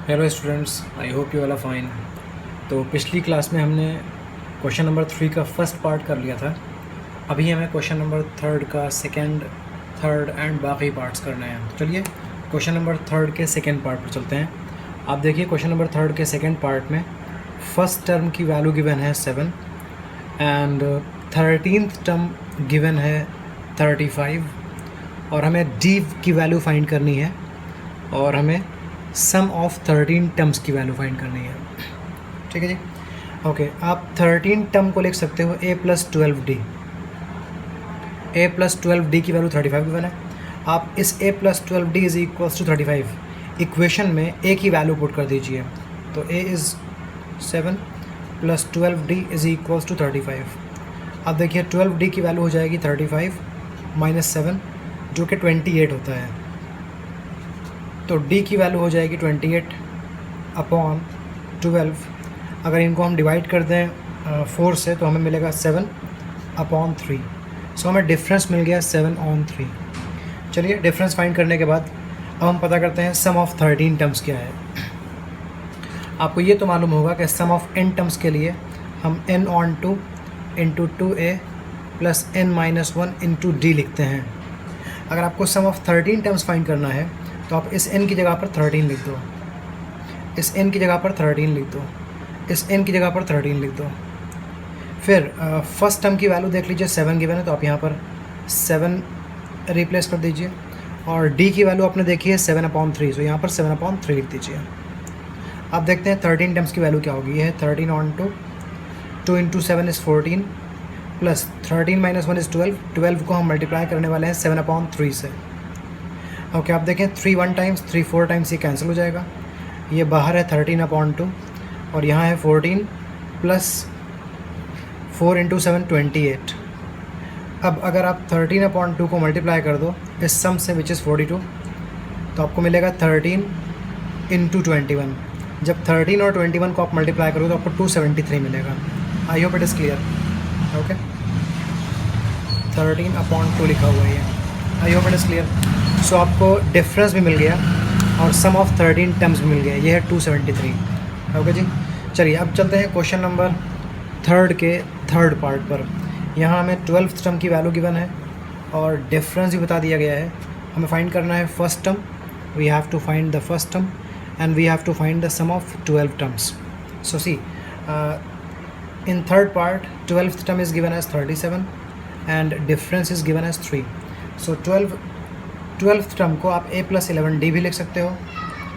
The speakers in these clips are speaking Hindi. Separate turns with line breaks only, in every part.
Hello students, I hope you all are fine. तो पिछली क्लास में हमने क्वेश्चन नंबर 3 का फर्स्ट पार्ट कर लिया था। अभी हमें क्वेश्चन नंबर 3 का सेकंड, थर्ड एंड बाकी पार्ट्स करने हैं। तो चलिए क्वेश्चन नंबर 3 के सेकंड पार्ट पर चलते हैं। आप देखिए क्वेश्चन नंबर 3 के सेकंड पार्ट में फर्स्ट टर्म की वैल्यू गिवन है 7 एंड 13th टर्म गिवन है 35 और हमें डी की वैल्यू फाइंड करनी है और हमें सम ऑफ 13 टर्म्स की वैल्यू फाइंड करनी है। ठीक है जी, ओके। आप 13 टर्म को लिख सकते हो a plus 12d। a plus 12d की वैल्यू 35 गिवन है। आप इस a plus 12d is equals to 35 equation में a की वैल्यू पुट कर दीजिए। तो a is 7 plus 12d is equals to 35। अब देखिए 12d की वैल्यू हो जाएगी 35 माइनस 7 जो कि 28 होता है। तो d की वैल्यू हो जाएगी 28 अपॉन 12। अगर इनको हम डिवाइड कर दें 4 से तो हमें मिलेगा 7 अपॉन 3। सो हमें डिफरेंस मिल गया 7/3। चलिए डिफरेंस फाइंड करने के बाद अब हम पता करते हैं सम ऑफ 13 टर्म्स क्या है। आपको ये तो मालूम होगा कि सम ऑफ n टर्म्स के लिए हम n/2 into 2a plus n-1 into d लिखते हैं। अगर आपको सम ऑफ 13 टर्म्स फाइंड करना है तो आप इस n की जगह पर 13 लिख दो, इस n की जगह पर 13 लिख दो, इस n की जगह पर 13 लिख दो। फिर फर्स्ट टर्म की वैल्यू देख लीजिए 7 गिवन है तो आप यहाँ पर 7 रिप्लेस कर दीजिए और d की वैल्यू आपने देखी है 7/3, तो यहाँ पर 7/3 लिख दीजिए। अब देखते हैं 13 टर्म्स की वैल्यू क्या होगी। ये है 13/2, 2 into 7 is 14 plus 13 minus 1 is 12। 12 को हम मल्टीप्लाई करने वाले हैं 7/3 से। ओके, आप देखें 3 1 टाइम्स, 3 4 टाइम्स ये कैंसिल हो जाएगा। ये बाहर है 13/2 और यहाँ है 14 प्लस 4 इंटू 7 28। अब अगर आप 13/2 को मल्टीप्लाई कर दो इस सम से विच इज़ 42 तो आपको मिलेगा 13 इंटू 21। जब 13 और 21 को आप मल्टीप्लाई करोगे तो आपको 273 मिलेगा। I hope it is clear. Okay, 13/2 लिखा हुआ है। I hope it is clear. So आपको डिफरेंस भी मिल गया और सम ऑफ 13 टर्म्स भी मिल गया। ये है 273। ओके जी, चलिए अब चलते हैं क्वेश्चन नंबर 3 के थर्ड पार्ट पर। यहाँ हमें 12th टर्म की वैल्यू गिवन है और डिफरेंस भी बता दिया गया है। हमें फाइंड करना है first term. We have to find the first term and we have to find the sum of 12 terms. So see, in third part 12th term is given as 37 and difference is given as 3. So 12th term को आप a प्लस 11d भी लिख सकते हो।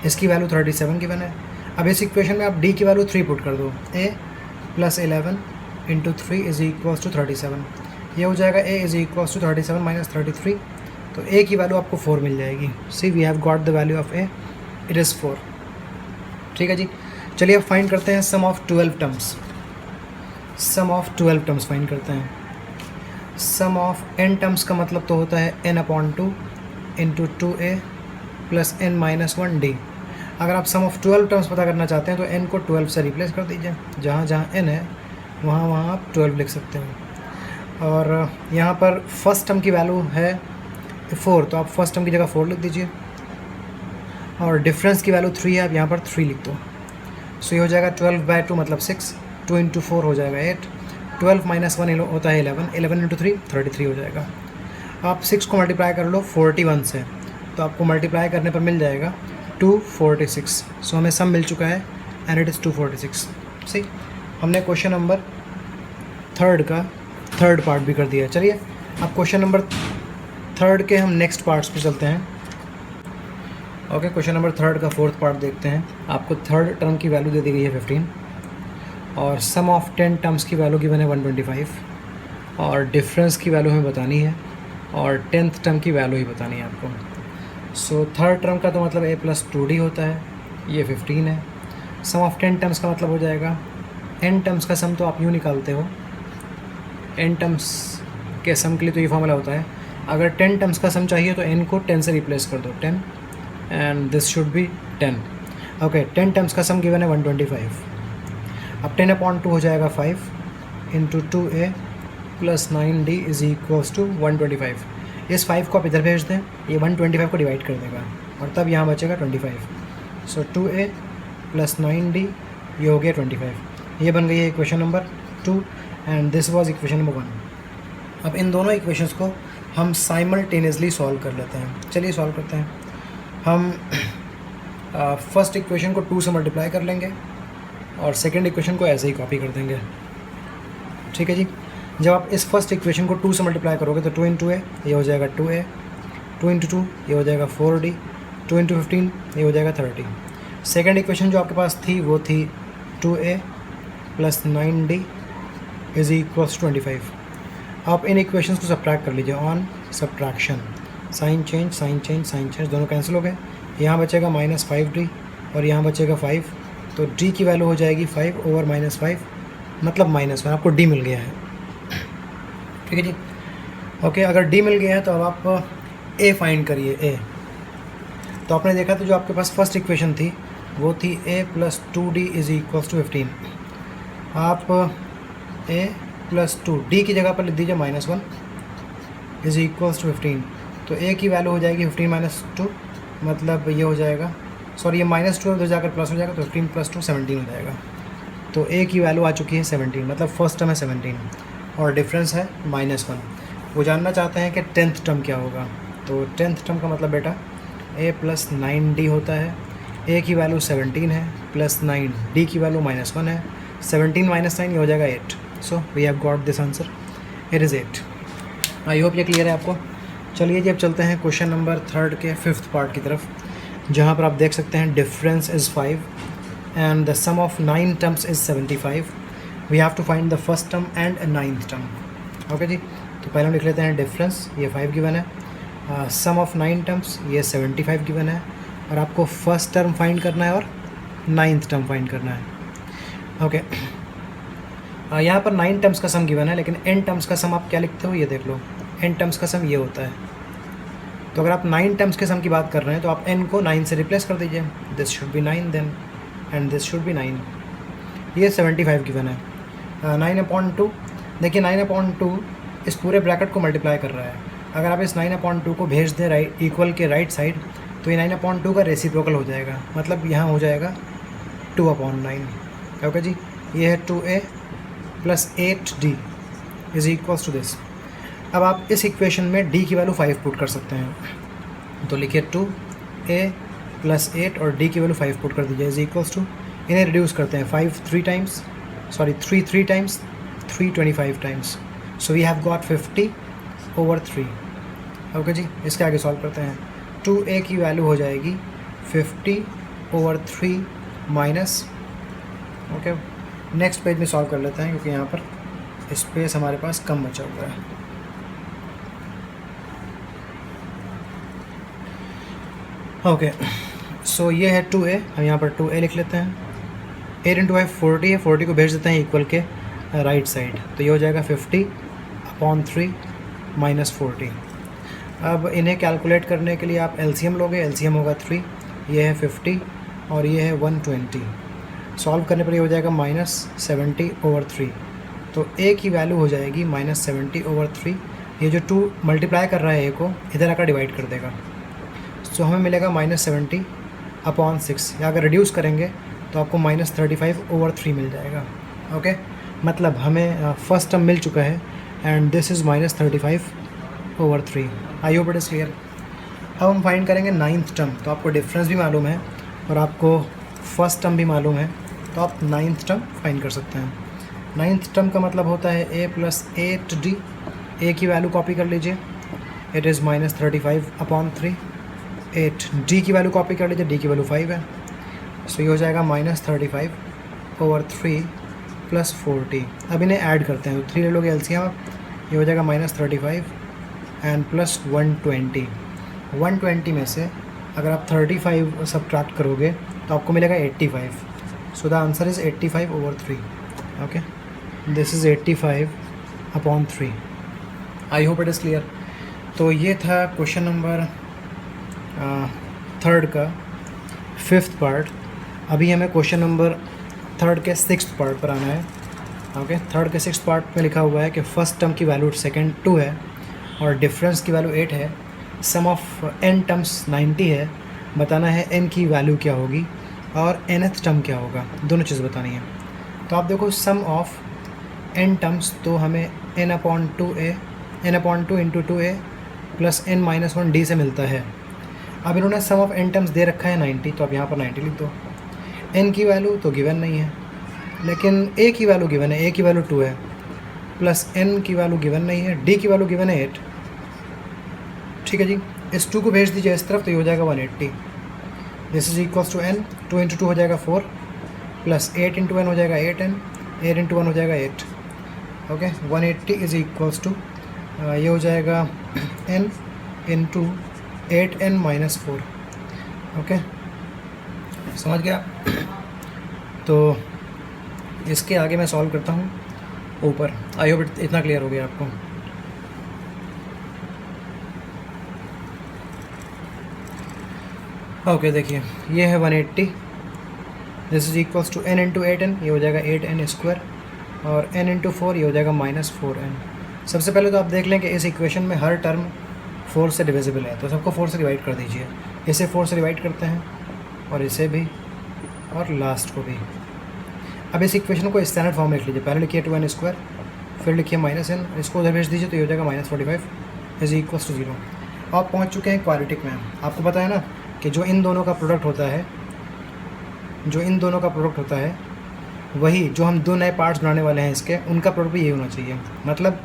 इसकी वैल्यू 37 गिवन है। अब इस इक्वेशन में आप d की वैल्यू 3 पुट कर दो। a plus 11 into 3 is equals to 37। ये हो जाएगा a is equals to 37 minus 33। तो a की वैल्यू आपको 4 मिल जाएगी। See we have got the value of a, it is 4। ठीक है जी, चलिए अब फाइंड करते हैं sum of 12 terms. Sum of 12 terms find करते हैं। सम ऑफ n टर्म्स का मतलब तो होता है n/2 into 2a plus n-1d। अगर आप सम ऑफ 12 टर्म्स पता करना चाहते हैं तो n को 12 से रिप्लेस कर दीजिए। जहाँ जहाँ n है वहाँ वहाँ आप 12 लिख सकते हैं। और यहाँ पर फर्स्ट टर्म की वैल्यू है 4 तो आप फर्स्ट टर्म की जगह 4 लिख दीजिए और डिफरेंस की वैल्यू 3 है, आप यहाँ पर 3 लिख दो। सो ये हो जाएगा 12/2 मतलब 6, 2 इंटू 4 हो जाएगा 8, 12 माइनस 1 होता है 11, 11 इंटू 3 33 हो जाएगा। आप 6 को मल्टीप्लाई कर लो 41 से तो आपको मल्टीप्लाई करने पर मिल जाएगा 246। सो हमें सम मिल चुका है एंड इट इज़ 246। सी, हमने क्वेश्चन नंबर 3 का थर्ड पार्ट भी कर दिया। चलिए अब क्वेश्चन नंबर 3 के हम नेक्स्ट पार्ट्स पे चलते हैं। ओके, क्वेश्चन नंबर 3 का फोर्थ पार्ट देखते हैं। आपको थर्ड टर्म की वैल्यू दे दी गई है 15 और सम ऑफ 10 टर्म्स की वैल्यू गिवन है 125 और डिफरेंस की वैल्यू हमें बतानी है और 10th टर्म की वैल्यू ही बतानी है आपको। सो थर्ड टर्म का तो मतलब a प्लस 2d होता है, ये 15 है। सम ऑफ 10 टर्म्स का मतलब हो जाएगा n टर्म्स का सम तो आप यूँ निकालते हो, n टर्म्स के सम के लिए तो ये फॉर्मूला होता है। अगर 10 टर्म्स का सम चाहिए तो n को 10 से रिप्लेस कर दो, 10 and this should B 10। Okay, 10 terms का सम गिवन है 125। अब 10/2 हो जाएगा 5 into 2a plus 9d is equals to 125। इस 5 को आप इधर भेज दें, ये 125 को डिवाइड कर देगा और तब यहाँ बचेगा 25। सो 2a प्लस 9d, ये हो गया 25। ये बन गई है equation number 2 and this was equation number 1। अब इन दोनों इक्वेशंस को हम साइमल्टेनियसली सॉल्व कर लेते हैं। चलिए सॉल्व करते हैं। हम फर्स्ट इक्वेशन को 2 से मल्टीप्लाई कर लेंगे और सेकंड इक्वेशन को ऐसे ही कॉपी कर देंगे। ठीक है जी। जब आप इस फर्स्ट इक्वेशन को 2 से मल्टीप्लाई करोगे तो 2 इंटू ए ये हो जाएगा 2a, 2 इंटू 2 ये हो जाएगा 4d, 2 इंटू 15 ये हो जाएगा 30। सेकेंड इक्वेशन जो आपके पास थी वो थी 2a plus 9d is equals 25। आप इन इक्वेशंस को सब्ट्रैक्ट कर लीजिए on subtraction, sign change sign change sign change, दोनों कैंसिल हो गए। यहाँ बचेगा -5d और यहाँ बचेगा 5, तो d की वैल्यू हो जाएगी 5 ओवर -5 मतलब -1। आपको d मिल गया है। ठीक है जी। ओके, अगर d मिल गया है तो अब आप a फाइंड करिए। a तो आपने देखा तो जो आपके पास फर्स्ट इक्वेशन थी वो थी a plus 2d is equals to 15। आप a प्लस 2 d की जगह पर लिख दीजिए -1 इज इक्वल्स टू 15। तो a की वैल्यू हो जाएगी 15 माइनस 2 मतलब ये हो जाएगा, सॉरी ये -2 उधर जाकर प्लस हो जाएगा तो 15 प्लस 2 17 हो जाएगा। तो a की वैल्यू आ चुकी है 17, मतलब फर्स्ट टर्म है 17 और डिफरेंस है -1। वो जानना चाहते हैं कि 10th टर्म क्या होगा। तो 10th टर्म का मतलब बेटा a प्लस 9d होता है। a की वैल्यू 17 है प्लस 9, d की वैल्यू -1 है। 17 माइनस 9 ये हो जाएगा 8। So we have got this answer, it is 8। I hope ये क्लियर है आपको। चलिए जी अब चलते हैं क्वेश्चन नंबर 3 के 5th पार्ट की तरफ, जहाँ पर आप देख सकते हैं difference is 5 and the sum of 9 terms is 75। We have to find the first term and 9th term. Okay जी, तो पहले हम लिख लेते हैं डिफरेंस, ये 5 गिवन है, सम ऑफ 9 टर्म्स ये 75 गिवन है, और आपको फर्स्ट टर्म फाइंड करना है और 9th टर्म फाइंड करना है। ओके, यहाँ पर 9 टर्म्स का सम गिवन है, लेकिन n टर्म्स का सम आप क्या लिखते हो ये देख लो। n टर्म्स का सम ये होता है। तो अगर आप 9 टर्म्स के सम की बात कर रहे हैं तो आप n को 9 से रिप्लेस कर दीजिए। This should be 9 then and this should be 9। ये 75 गिवन है। 9/2 देखिए, 9/2 इस पूरे ब्रैकेट को मल्टीप्लाई कर रहा है। अगर आप इस 9/2 को भेज दें राइट इक्वल के राइट साइड तो ये 9/2 का रेसिप्रोकल हो जाएगा, मतलब यहाँ हो जाएगा 2/9। ओके जी, ये है 2a plus 8d is equals to this. अब आप इस इक्वेशन में d की वैल्यू 5 पुट कर सकते हैं। तो लिखिए 2a प्लस 8 और d की वैल्यू 5 पुट कर दीजिए इज इक्वल्स टू, इन्हें रिड्यूस करते हैं 3 3 times 3 25 times. So we have got 50 over 3। Okay जी, इसके आगे सॉल्व करते हैं। 2a की वैल्यू हो जाएगी 50 over 3 minus, okay next page में सॉल्व कर लेते हैं क्योंकि यहाँ पर स्पेस हमारे पास कम बचा हुआ है। ओके, सो ये है 2a, हम यहाँ पर 2a लिख लेते हैं। 8 इंटू 5 40 है, 40 को भेज देते हैं इक्वल के राइट साइड, तो ये हो जाएगा 50/3 माइनस 40। अब इन्हें कैलकुलेट करने के लिए आप एलसीएम लोगे, एलसीएम होगा 3, ये है 50 और ये है 120। सॉल्व करने पर ये हो जाएगा -70/3। तो a की वैल्यू हो जाएगी -70/3। ये जो 2 मल्टीप्लाई कर रहा है a को इधर आकर डिवाइड कर देगा, सो हमें मिलेगा -70/6। या अगर रिड्यूस करेंगे तो आपको -35/3 मिल जाएगा। ओके, मतलब हमें फर्स्ट टर्म मिल चुका है and this is -35/3। I hope it is clear. अब हम फाइंड करेंगे 9th टर्म। तो आपको डिफरेंस भी मालूम है और आपको फर्स्ट टर्म भी मालूम है, तो आप 9th टर्म फाइंड कर सकते हैं। 9th टर्म का मतलब होता है a प्लस 8d। a की वैल्यू कॉपी कर लीजिए, इट इज़ -35/3। 8d की वैल्यू कॉपी कर लीजिए, d की वैल्यू 5 है, सो ये हो जाएगा -35/3 प्लस 40। अब इन्हें ऐड करते हैं, तो 3 ले लोगे एलसीएम आप, ये हो जाएगा -35 एंड प्लस 120। 120 में से अगर आप 35 सब्ट्रैक्ट करोगे तो आपको मिलेगा 85। So the answer is 85/3। Okay, this is 85/3। I hope it is clear. तो ये था क्वेश्चन नंबर 3 का 5th पार्ट। अभी हमें क्वेश्चन नंबर 3 के 6th पार्ट पर आना है। ओके, 3 के 6th पार्ट में लिखा हुआ है कि फर्स्ट टर्म की वैल्यू सेकेंड 2 है और डिफरेंस की वैल्यू 8 है। सम ऑफ n टर्म्स 90 है, बताना है n की वैल्यू क्या होगी। और nth टर्म क्या होगा, दोनों चीज़ बतानी है। तो आप देखो सम ऑफ n टर्म्स, तो हमें n/2 into 2a plus n-1 से मिलता है। अब इन्होंने सम ऑफ n टर्म्स दे रखा है 90, तो अब यहाँ पर 90 लिख दो। n की वैल्यू तो गिवन नहीं है, लेकिन a की वैल्यू गिवन है, a की वैल्यू 2 है, प्लस n की वैल्यू गिवन नहीं है, d की वैल्यू गिवन है 8। ठीक है जी, इस 2 को भेज दीजिए इस तरफ, तो ये हो जाएगा 180। This is equals to n, 2 into 2 हो जाएगा 4, प्लस 8 इंटू n हो जाएगा 8n, 8 इंटू 1 हो जाएगा 8। ओके, 180 इज इक्वल्स टू ये हो जाएगा n इंटू 8n-4। ओके, समझ गया। तो इसके आगे मैं सॉल्व करता हूँ ऊपर। आई होप इतना क्लियर हो गया आपको। ओके, देखिए ये है 180, this is equals to n into 8n, ये हो जाएगा 8n², और n इंटू 4 ये हो जाएगा -4n। सबसे पहले तो आप देख लें कि इस इक्वेशन में हर टर्म 4 से डिविजिबल है, तो सबको 4 से डिवाइड कर दीजिए। इसे 4 से डिवाइड करते हैं, और इसे भी, और लास्ट को भी। अब इस इक्वेशन को स्टैंडर्ड फॉर्म में लिख लीजिए। पहले लिखिए 2n², फिर लिखिए -n, इसको उधर भेज दीजिए, तो ये हो जाएगा -45 इज इक्वल्स टू 0। आप पहुँच चुके हैं क्वाड्रेटिक में। आपको पता है ना कि जो इन दोनों का प्रोडक्ट होता है, वही जो हम दो नए पार्ट्स बनाने वाले हैं इसके, उनका प्रोडक्ट भी यही होना चाहिए। मतलब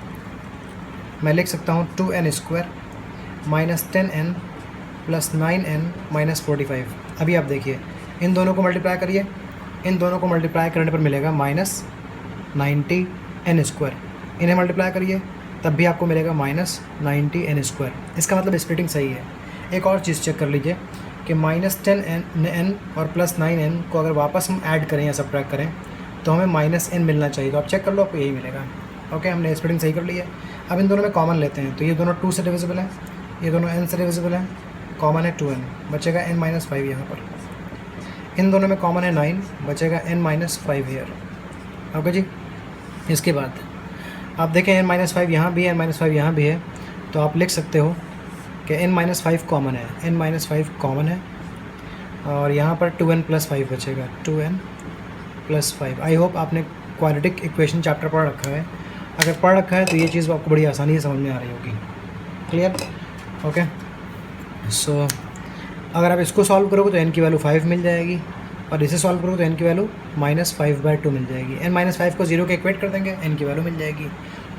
मैं लिख सकता हूँ 2n² -10n प्लस 9n -45। अभी आप देखिए, इन दोनों को मल्टीप्लाई करिए, इन दोनों को मल्टीप्लाई करने पर मिलेगा -90n²। इन्हें मल्टीप्लाई करिए, तब भी आपको मिलेगा -90n²। इसका मतलब स्प्लिटिंग सही है। एक और चीज़ चेक कर लीजिए कि -10n और प्लस 9n को अगर वापस हम ऐड करें या सब्ट्रैक्ट करें, तो हमें -n मिलना चाहिए। तो आप चेक कर लो, आपको यही मिलेगा। ओके, हमने स्प्लिटिंग सही कर ली है। अब इन दोनों में कॉमन लेते हैं, तो ये दोनों 2 से डिविजिबल है, ये दोनों n से डिविजिबल है, कॉमन है 2n, बचेगा n-5 यहाँ पर। इन दोनों में कॉमन है 9, बचेगा n-5 हेयर। ओके जी, इसके बाद आप देखें n-5 यहाँ भी है, n-5 यहाँ भी है, तो आप लिख सकते हो कि n-5 कॉमन है, n-5 कॉमन है, और यहाँ पर 2n + 5 बचेगा, 2n + 5। आई होप आपने क्वाड्रेटिक इक्वेशन चैप्टर पढ़ रखा है। अगर पढ़ रखा है तो ये चीज़ आपको बड़ी आसानी से समझ में आ रही होगी। क्लियर? ओके, सो अगर आप इसको सॉल्व करोगे तो n की वैल्यू 5 मिल जाएगी, और इसे सॉल्व करोगे तो n की वैल्यू -5/2 मिल जाएगी। n-5 को 0 के इक्वेट कर देंगे, n की वैल्यू मिल जाएगी।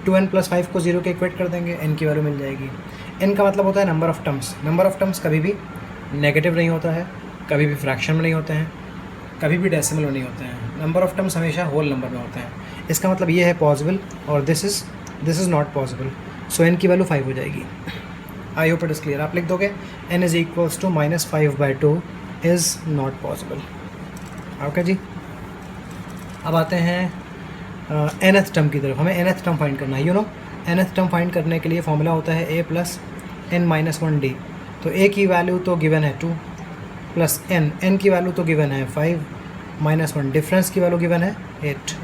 2n + 5 को 0 के इक्वेट कर देंगे, n की वैल्यू मिल जाएगी। n का मतलब होता है number of terms. Number of terms कभी भी नेगेटिव नहीं होता है, कभी भी फ्रैक्शन में नहीं होते हैं, कभी भी डेसिमल में नहीं होते हैं। नंबर ऑफ़ टर्म्स हमेशा होल नंबर में होते हैं। इसका मतलब ये है पॉसिबल, और this is not possible. So n की वैल्यू 5 हो जाएगी। I hope it is clear. आप लिख दोगे n is equals to -5/2 is not possible. Okay जी, अब आते हैं nth टर्म की तरफ। हमें nth टर्म फाइंड करना है। You know, nth term find करने के लिए फॉर्मूला होता है a + n-1d। तो a की वैल्यू तो गिवन है 2, प्लस n की वैल्यू तो गिवन है 5, -1 डिफरेंस की वैल्यू गिवन है 8।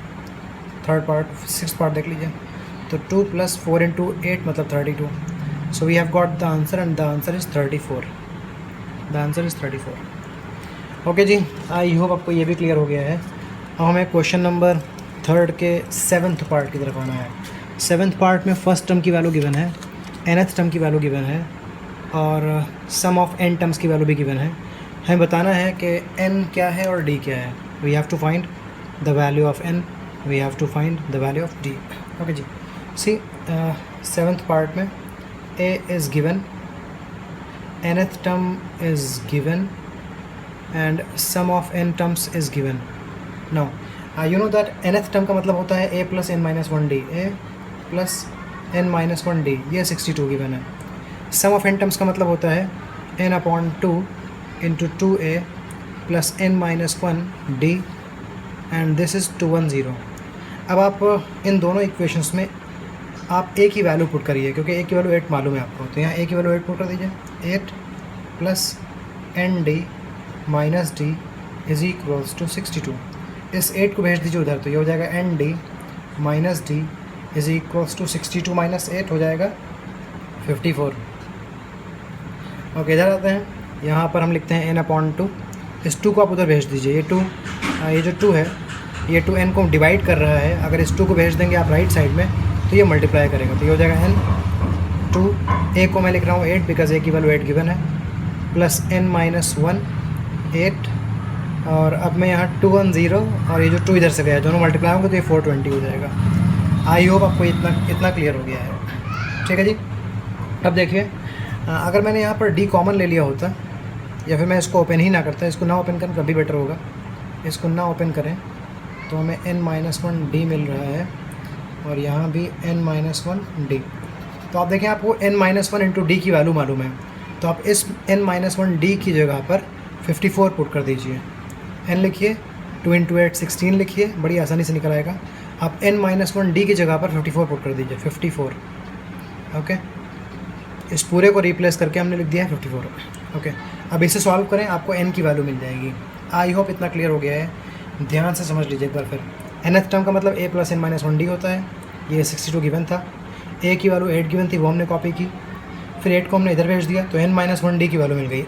थर्ड पार्ट, 6th पार्ट देख लीजिए। तो 2 + 4 × 8 मतलब 32। So we have got the answer, and the answer is 34। The answer is 34। Okay जी, आई होप आपको ये भी क्लियर हो गया है। अब हमें क्वेश्चन नंबर 3 के 7th पार्ट की तरफ आना है। 7th पार्ट में फर्स्ट टर्म की वैल्यू गिवन है, nth टर्म की वैल्यू गिवन है, और सम ऑफ n टर्म्स की वैल्यू भी गिवन है। हमें बताना है कि n क्या है और d क्या है। We have to find the value of n, we have to find the value of d। Okay जी, सी 7th पार्ट में a is given, nth term is given, and sum of n terms is given. Now you know that nth term का मतलब होता है a + n-1d, a + n-1d, ये 62 गिवन है। sum of n terms का मतलब होता है n/2 × 2a + n-1d, and this is 210। अब आप इन दोनों इक्वेशंस में आप a की वैल्यू पुट करिए, क्योंकि a की वैल्यू 8 मालूम है आपको। तो यहाँ a की वैल्यू 8 पुट कर दीजिए। 8 + n-d - d is equals to 62। इस 8 को भेज दीजिए उधर, तो ये हो जाएगा n-d - d is equals to 62 - 8 हो जाएगा 54। ओके, इधर आते हैं। यहाँ पर हम लिखते हैं n/2 इस 2 को आप उधर भेज दीजिए। ये 2 ये जो 2 है ये 2 n को डिवाइड कर रहा है। अगर इस 2 को भेज देंगे आप राइट साइड में तो ये मल्टीप्लाई करेगा, तो ये हो जाएगा n 2 a को मैं लिख रहा हूँ 8 बिकॉज a की वैल्यू 8 गिवन है, प्लस n माइनस 1 8, और अब मैं यहाँ 2 1 0 और ये जो 2 इधर से गया है दोनों मल्टीप्लाई होंगे तो ये 420 हो जाएगा। आई होप आपको इतना क्लियर हो गया है। ठीक है जी। अब देखिए अगर मैंने यहाँ पर d कॉमन ले लिया होता या फिर मैं इसको ओपन ही ना करता, इसको ना ओपन करें तभी बेटर होगा, इसको ना ओपन करें तो हमें n माइनस 1 d मिल रहा है और यहाँ भी n माइनस 1 d। तो आप देखें आपको n माइनस 1 इंटू डी की वैल्यू मालूम है, तो आप इस n माइनस 1 d की जगह पर 54 पुट कर दीजिए। n लिखिए 2 इंटू 8 16 लिखिए, बड़ी आसानी से निकल आएगा। आप n माइनस 1 d की जगह पर 54 पुट कर दीजिए 54। ओके, इस पूरे को रिप्लेस करके हमने लिख दिया है 54। ओके, अब इसे सॉल्व करें आपको n की वैल्यू मिल जाएगी। आई होप इतना क्लियर हो गया है, ध्यान से समझ लीजिए एक बार फिर। nth टर्म का मतलब a plus n minus 1d होता है, ये 62 गिवन था, a की वैल्यू 8 गिवन थी वो हमने कॉपी की, फिर 8 को हमने इधर भेज दिया तो n माइनस 1d की वैल्यू मिल गई।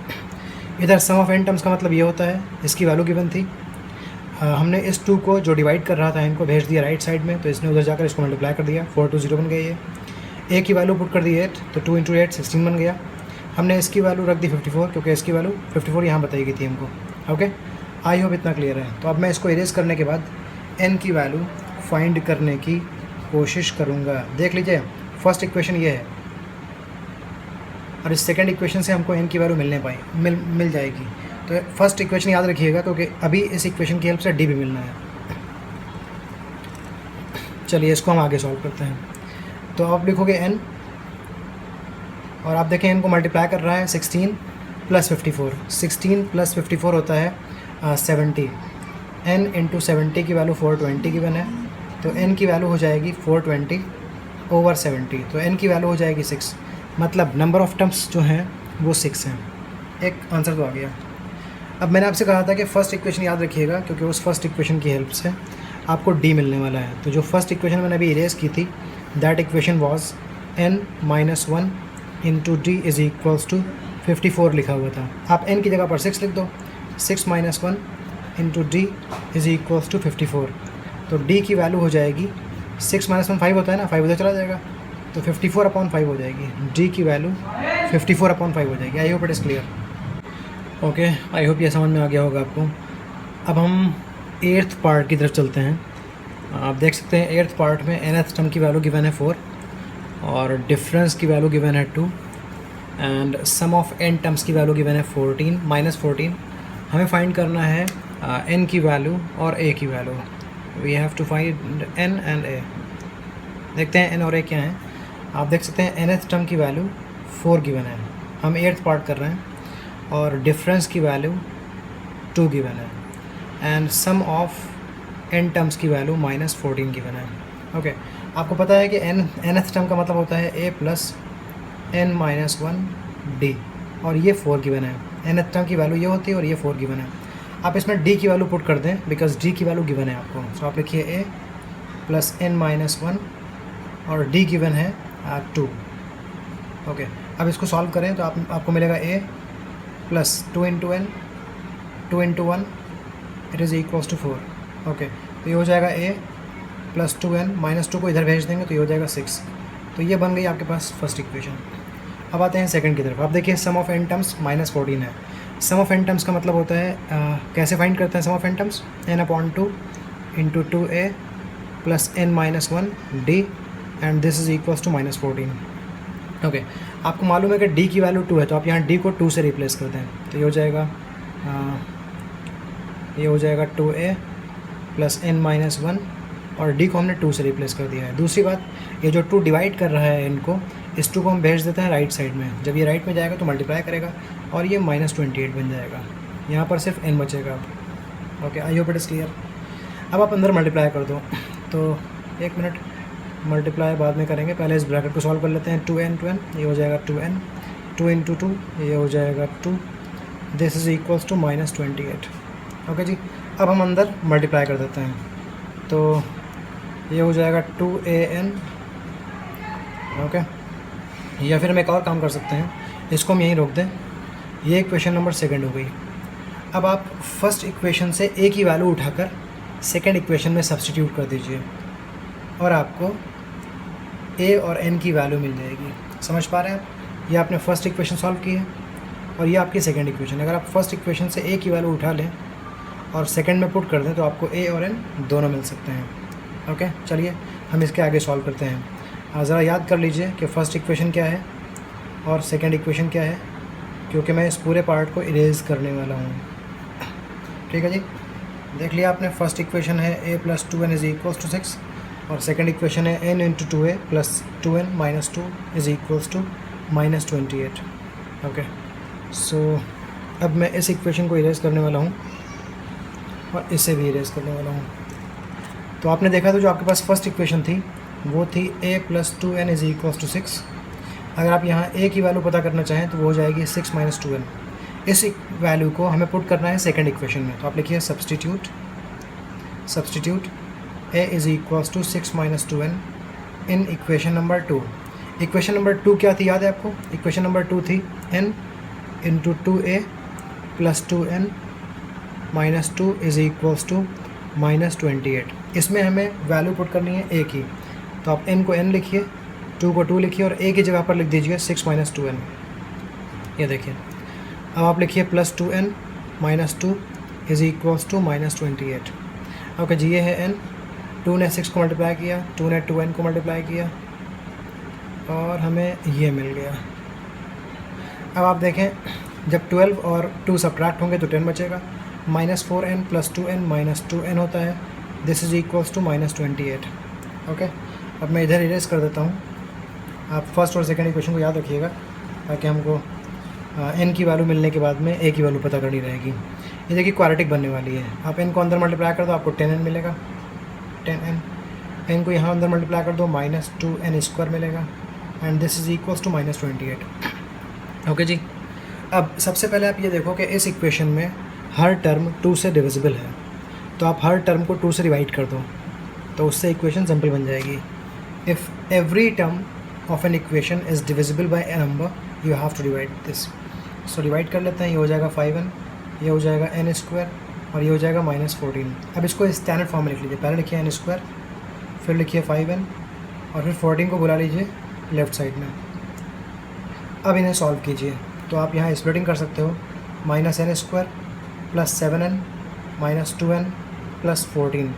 इधर सम ऑफ n टर्म्स का मतलब ये होता है, इसकी वैल्यू गिवन थी, हमने इस 2 को जो डिवाइड कर रहा था इनको भेज दिया राइट साइड में, तो इसने उधर जाकर इसको मल्टीप्लाई कर दिया, 4 2 0 बन गई ये। a की वैल्यू पुट कर दी 8, तो 2 इंटू 8 16 बन गया। हमने इसकी वैल्यू रख दी 54 क्योंकि इसकी वैल्यू 54 यहाँ बताई गई थी हमको। ओके, आई होप इतना क्लियर है। तो अब मैं इसको इरेज करने के बाद n की वैल्यू फाइंड करने की कोशिश करूँगा। देख लीजिए फर्स्ट इक्वेशन ये है और इस सेकंड इक्वेशन से हमको n की वैल्यू मिल जाएगी। तो फर्स्ट इक्वेशन याद रखिएगा क्योंकि अभी इस इक्वेशन की हेल्प से d भी मिलना है। चलिए इसको हम आगे सॉल्व करते हैं। तो आप लिखोगे n और आप देखें n को मल्टीप्लाई कर रहा है 16 प्लस 54, 16 प्लस 54 होता है 70। n इंटू 70 की वैल्यू 420 गिवन है, तो n की वैल्यू हो जाएगी 420 ओवर 70, तो n की वैल्यू हो जाएगी 6। मतलब नंबर ऑफ़ टर्म्स जो हैं वो 6 हैं। एक आंसर तो आ गया। अब मैंने आपसे कहा था कि फ़र्स्ट इक्वेशन याद रखिएगा क्योंकि उस फर्स्ट इक्वेशन की हेल्प से आपको d मिलने वाला है। तो जो फर्स्ट इक्वेशन मैंने अभी इरेज की थी that equation was n minus 1 into d is equals to 54 लिखा हुआ था। आप n की जगह पर 6 लिख दो, 6 minus 1 into d is equals to 54, तो d की वैल्यू हो जाएगी 6 माइनस 1 5 होता है ना, 5 उधर चला जाएगा तो 54 अपॉन 5 हो जाएगी। d की वैल्यू 54 अपॉन 5 हो जाएगी। I hope it is clear. Okay, I hope ये समझ में आ गया होगा आपको। अब हम 8th पार्ट की तरफ चलते हैं। आप देख सकते हैं 8th पार्ट में nth टर्म की वैल्यू गिवन है 4 और डिफरेंस की वैल्यू गिवन है 2 and sum of n terms की वैल्यू गिवन है 14 माइनस 14। हमें फाइंड करना है n की वैल्यू और a की value. We have to find n and a। देखते हैं n और a क्या हैं। आप देख सकते हैं nth टर्म की वैल्यू 4 गिवन है, हम 8th पार्ट कर रहे हैं, और डिफरेंस की वैल्यू 2 गिवन है and sum of n terms की वैल्यू माइनस 14 गिवन है। ओके, आपको पता है कि nth टर्म का मतलब होता है a plus n minus 1 d और ये 4 गिवन है। nth टर्म की वैल्यू ये होती है और ये 4 गिवन है। आप इसमें d की वैल्यू पुट कर दें बिकॉज d की वैल्यू गिवन है आपको। तो आप लिखिए a प्लस n माइनस 1 और d गिवन है 2। ओके, अब इसको सॉल्व करें तो आपको मिलेगा a plus 2 into n 2 into 1 it is equals to 4। Okay, तो ये हो जाएगा a प्लस 2n माइनस 2 को इधर भेज देंगे तो ये हो जाएगा 6। तो ये बन गई आपके पास फर्स्ट इक्वेशन। अब आते हैं सेकंड की तरफ। आप देखिए सम ऑफ n टर्म्स माइनस 14 है। सम ऑफ n टर्म्स का मतलब होता है कैसे फाइंड करते हैं sum of n terms, n upon 2 into 2a plus n minus 1 d and this is equals to minus 14। Okay, आपको मालूम है कि d की वैल्यू 2 है तो आप यहाँ d को 2 से रिप्लेस कर दें तो ये हो जाएगा 2a प्लस n माइनस 1 और d को हमने 2 से रिप्लेस कर दिया है। दूसरी बात, ये जो 2 डिवाइड कर रहा है इनको, इस 2 को हम भेज देते हैं राइट साइड में। जब ये राइट में जाएगा तो मल्टीप्लाई करेगा और ये माइनस 28 बन जाएगा। यहाँ पर सिर्फ n बचेगा अब। Okay, I hope it is clear. अब आप अंदर मल्टीप्लाई कर दो, तो 1 मिनट, मल्टीप्लाई बाद में करेंगे, पहले इस ब्रैकेट को सॉल्व कर लेते हैं। 2n ये हो जाएगा 2n, 2 इंटू 2 ये हो जाएगा 2, this is equals to minus 28। Okay जी, अब हम अंदर मल्टीप्लाई कर देते हैं तो ये हो जाएगा 2an। ओके, या फिर हम एक और काम कर सकते हैं, इसको हम यहीं रोक दें। ये इक्वेशन नंबर सेकंड हो गई। अब आप फर्स्ट इक्वेशन से ए की वैल्यू उठाकर सेकेंड इक्वेशन में सब्सटीट्यूट कर दीजिए और आपको ए और एन की वैल्यू मिल जाएगी। समझ पा रहे हैं आप? ये आपने फर्स्ट इक्वेशन सॉल्व की है और ये आपकी सेकेंड इक्वेशन। अगर आप फर्स्ट इक्वेशन से ए की वैल्यू उठा लें और सेकेंड में पुट कर दें तो आपको ए और एन दोनों मिल सकते हैं। ओके, चलिए हम इसके आगे सॉल्व करते हैं। ज़रा याद कर लीजिए कि फ़र्स्ट इक्वेशन क्या है और सेकेंड इक्वेशन क्या है, क्योंकि मैं इस पूरे पार्ट को इरेज करने वाला हूँ। ठीक है जी, देख लिया आपने। फर्स्ट इक्वेशन है a + 2n = 6 और सेकेंड इक्वेशन है n × 2a + 2n - 2 = -28। ओके, सो अब मैं इस इक्वेशन को इरेज करने वाला हूँ और इसे भी इरेज करने वाला हूँ। तो आपने देखा तो जो आपके पास फर्स्ट इक्वेशन थी वो थी a + 2n = 6। अगर आप यहाँ a की वैल्यू पता करना चाहें तो वो हो जाएगी 6 - 2n। इस वैल्यू को हमें पुट करना है सेकंड इक्वेशन में, तो आप लिखिए substitute a = 6 - 2n in equation number 2। Equation number 2 क्या थी, याद है आपको? इक्वेशन नंबर 2 थी n × 2a + 2n - 2 = -28। इसमें हमें वैल्यू पुट करनी है a की, तो आप n को n लिखिए, 2 को 2 लिखिए और a की जगह पर लिख दीजिए 6 - 2n। ये देखिए, अब आप लिखिए +2n - 2 = -28। ओके जी, ये है n। 2 ने 6 को मल्टीप्लाई किया, 2 ने 2n को मल्टीप्लाई किया और हमें ये मिल गया। अब आप देखें, जब 12 और 2 सब्ट्रैक्ट होंगे तो 10 बचेगा। -4n + 2n - 2n होता है, this is equals to -28। Okay, अब मैं इधर इरेज कर देता हूँ। आप फर्स्ट और सेकंड इक्वेशन को याद रखिएगा ताकि हमको n की वैल्यू मिलने के बाद में a की वैल्यू पता करनी रहेगी। ये देखिए क्वाड्रेटिक बनने वाली है। आप n को अंदर मल्टीप्लाई कर दो, आपको 10n मिलेगा, 10n। n को यहाँ अंदर मल्टीप्लाई कर दो, -2n² मिलेगा and this is equals to -28। Okay जी, अब सबसे पहले आप ये देखो कि इस इक्वेशन में हर टर्म 2 से डिविजिबल है, तो आप हर टर्म को 2 से डिवाइड कर दो, तो उससे इक्वेशन सिंपल बन जाएगी। If every term of an equation is divisible by a number you have to divide this. So divide कर लेते हैं। ये हो जाएगा 5n, ये हो जाएगा n² और ये हो जाएगा -14। अब इसको स्टैंडर्ड फॉर्म में लिख लीजिए। पहले लिखिए n², फिर लिखिए 5n और फिर 14 को बुला लीजिए लेफ़्ट साइड में। अब इन्हें सॉल्व कीजिए, तो आप यहाँ स्प्लिटिंग कर सकते हो। -n² + 7n - 2n + 14।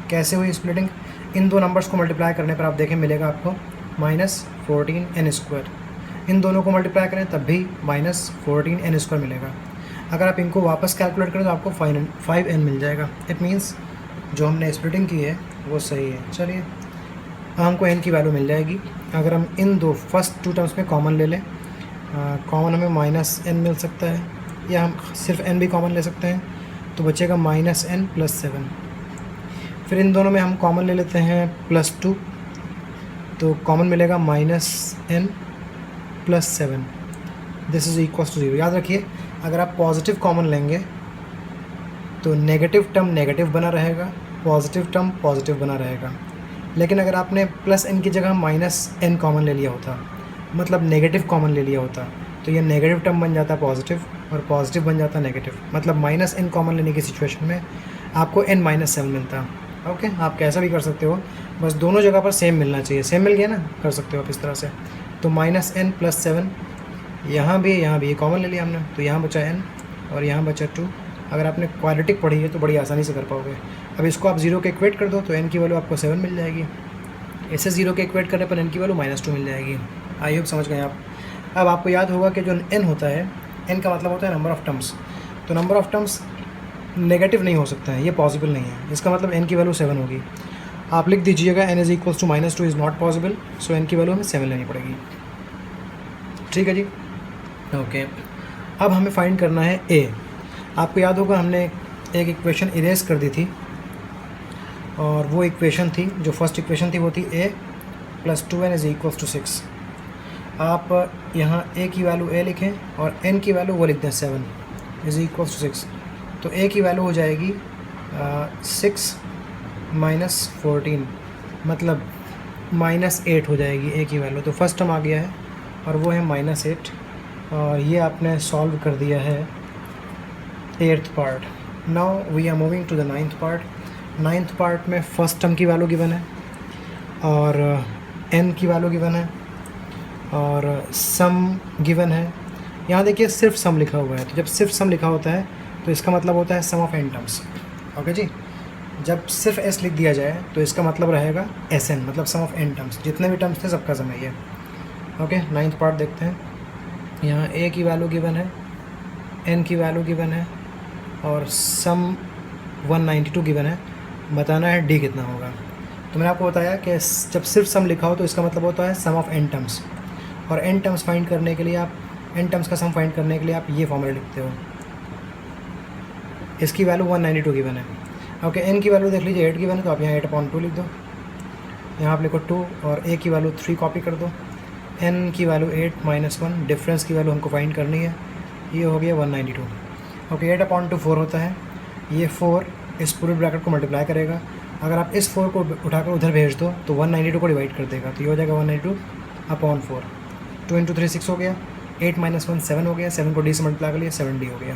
कैसे हुई स्प्लिटिंग? इन दो नंबर्स को मल्टीप्लाई करने पर आप देखें मिलेगा आपको -14n²। इन दोनों को मल्टीप्लाई करें तब भी -14n² मिलेगा। अगर आप इनको वापस कैलकुलेट करें तो आपको 5n मिल जाएगा। इट मीन्स जो हमने स्प्लिटिंग की है वो सही है। चलिए, अब हमको n की वैल्यू मिल जाएगी। अगर हम इन दो फर्स्ट 2 टर्म्स में कॉमन ले लें, कॉमन हमें -n मिल सकता है या हम सिर्फ n भी कॉमन ले सकते हैं, तो बचेगा -n + 7। फिर इन दोनों में हम कॉमन ले लेते हैं +2, तो कॉमन मिलेगा -n + 7। This is equals to 0। याद रखिए, अगर आप पॉजिटिव कॉमन लेंगे तो नेगेटिव टर्म नेगेटिव बना रहेगा, पॉजिटिव टर्म पॉजिटिव बना रहेगा। लेकिन अगर आपने +n की जगह -n कॉमन ले लिया होता, मतलब नेगेटिव कॉमन ले लिया होता, तो ये नेगेटिव टर्म बन जाता पॉजिटिव और पॉजिटिव बन जाता नेगेटिव। मतलब -n कॉमन लेने की सिचुएशन में आपको n - 7 मिलता। ओके, आप कैसा भी कर सकते हो, बस दोनों जगह पर सेम मिलना चाहिए। सेम मिल गया ना, कर सकते हो आप इस तरह से। तो -n + 7 यहाँ भी कॉमन ले लिया हमने, तो यहाँ बचा n और यहाँ बचा 2। अगर आपने क्वाड्रेटिक पढ़ी है तो बड़ी आसानी से कर पाओगे। अब इसको आप 0 के इक्वेट कर दो तो n की वैल्यू आपको 7 मिल जाएगी। इसे 0 के इक्वेट करने पर n की वैल्यू -2 मिल जाएगी। आई होप समझ गए आप। अब आपको याद होगा कि जो n होता है, n का मतलब होता है नंबर ऑफ़ टर्म्स। तो नंबर ऑफ़ टर्म्स नेगेटिव नहीं हो सकता है, ये पॉसिबल नहीं है। इसका मतलब n की वैल्यू 7 होगी। आप लिख दीजिएगा n = -2 is not possible, so n की वैल्यू हमें 7 लेनी पड़ेगी। ठीक है जी, ओके। अब हमें फाइंड करना है a। आपको याद होगा हमने एक इक्वेशन इरेज कर दी थी और वो इक्वेशन थी, जो फर्स्ट इक्वेशन थी वो थी a + 2n = 6। आप यहाँ a की वैल्यू a लिखें और n की वैल्यू वो लिख दें 7 = 6। तो a की वैल्यू हो जाएगी 6 - 14, मतलब -8 हो जाएगी a की वैल्यू। तो फर्स्ट टर्म आ गया है और वो है -8 और ये आपने सॉल्व कर दिया है 8th part. Now we are moving to the 9th part. 9th part में फर्स्ट टर्म की वैल्यू गिवन है और n की वैल्यू गिवन है और सम गिवन है. यहाँ देखिए सिर्फ सम लिखा हुआ है, तो जब सिर्फ सम लिखा होता है तो इसका मतलब होता है sum of n terms. Okay जी, जब सिर्फ s लिख दिया जाए तो इसका मतलब रहेगा Sn, मतलब सम ऑफ n टर्म्स. जितने भी टर्म्स थे सबका सम है ये. ओके, 9th पार्ट देखते हैं. यहाँ a की वैल्यू गिवन है, n की वैल्यू गिवन है और सम 192 गिवन है. बताना है d कितना होगा. तो मैंने आपको बताया कि जब सिर्फ सम लिखा हो तो इसका मतलब होता है सम ऑफ n टर्म्स, और n टर्म्स फाइंड करने के लिए आप n टर्म्स का सम फाइंड करने के लिए आप ये फॉर्मूला लिखते हो. इसकी वैल्यू 192 गिवन है. ओके, n की वैल्यू देख लीजिए 8 गिवन है, तो आप यहाँ 8/2 लिख दो. यहाँ आप लिखो 2 और a की वैल्यू 3 कॉपी कर दो. n की वैल्यू 8 - 1, डिफरेंस की वैल्यू हमको फाइंड करनी है. ये हो गया 192. ओके, 8/2 4 होता है. ये 4 इस पूरे ब्रैकेट को मल्टीप्लाई करेगा. अगर आप इस 4 को उठाकर उधर भेज दो तो 192 को डिवाइड कर देगा, तो ये हो जाएगा 192/4. 2 × 3 6 हो गया. 8 - 1 7 हो गया. 7 को d से मल्टीप्लाई कर लिया, 7d हो गया.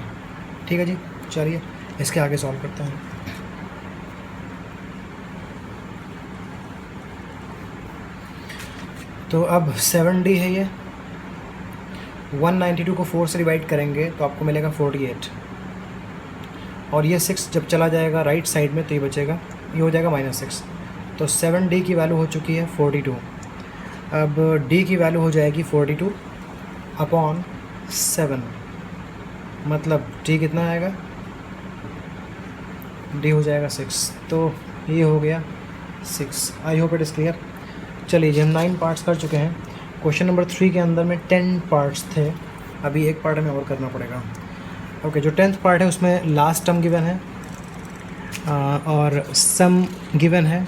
ठीक है जी, चलिए इसके आगे सॉल्व करते हैं. तो अब 7d है ये. 192 को 4 से डिवाइड करेंगे तो आपको मिलेगा 48, और ये 6 जब चला जाएगा राइट साइड में तो ये बचेगा, ये हो जाएगा -6. तो 7d की वैल्यू हो चुकी है 42. अब d की वैल्यू हो जाएगी 42/7, मतलब d कितना आएगा, d हो जाएगा 6. तो ये हो गया 6. आई होप इट इज़ क्लियर. चलिए जी, हम 9 पार्ट्स कर चुके हैं. क्वेश्चन नंबर 3 के अंदर में 10 पार्ट्स थे, अभी एक पार्ट हमें और करना पड़ेगा. ओके, जो 10th पार्ट है उसमें लास्ट टर्म गिवन है और सम गिवन है,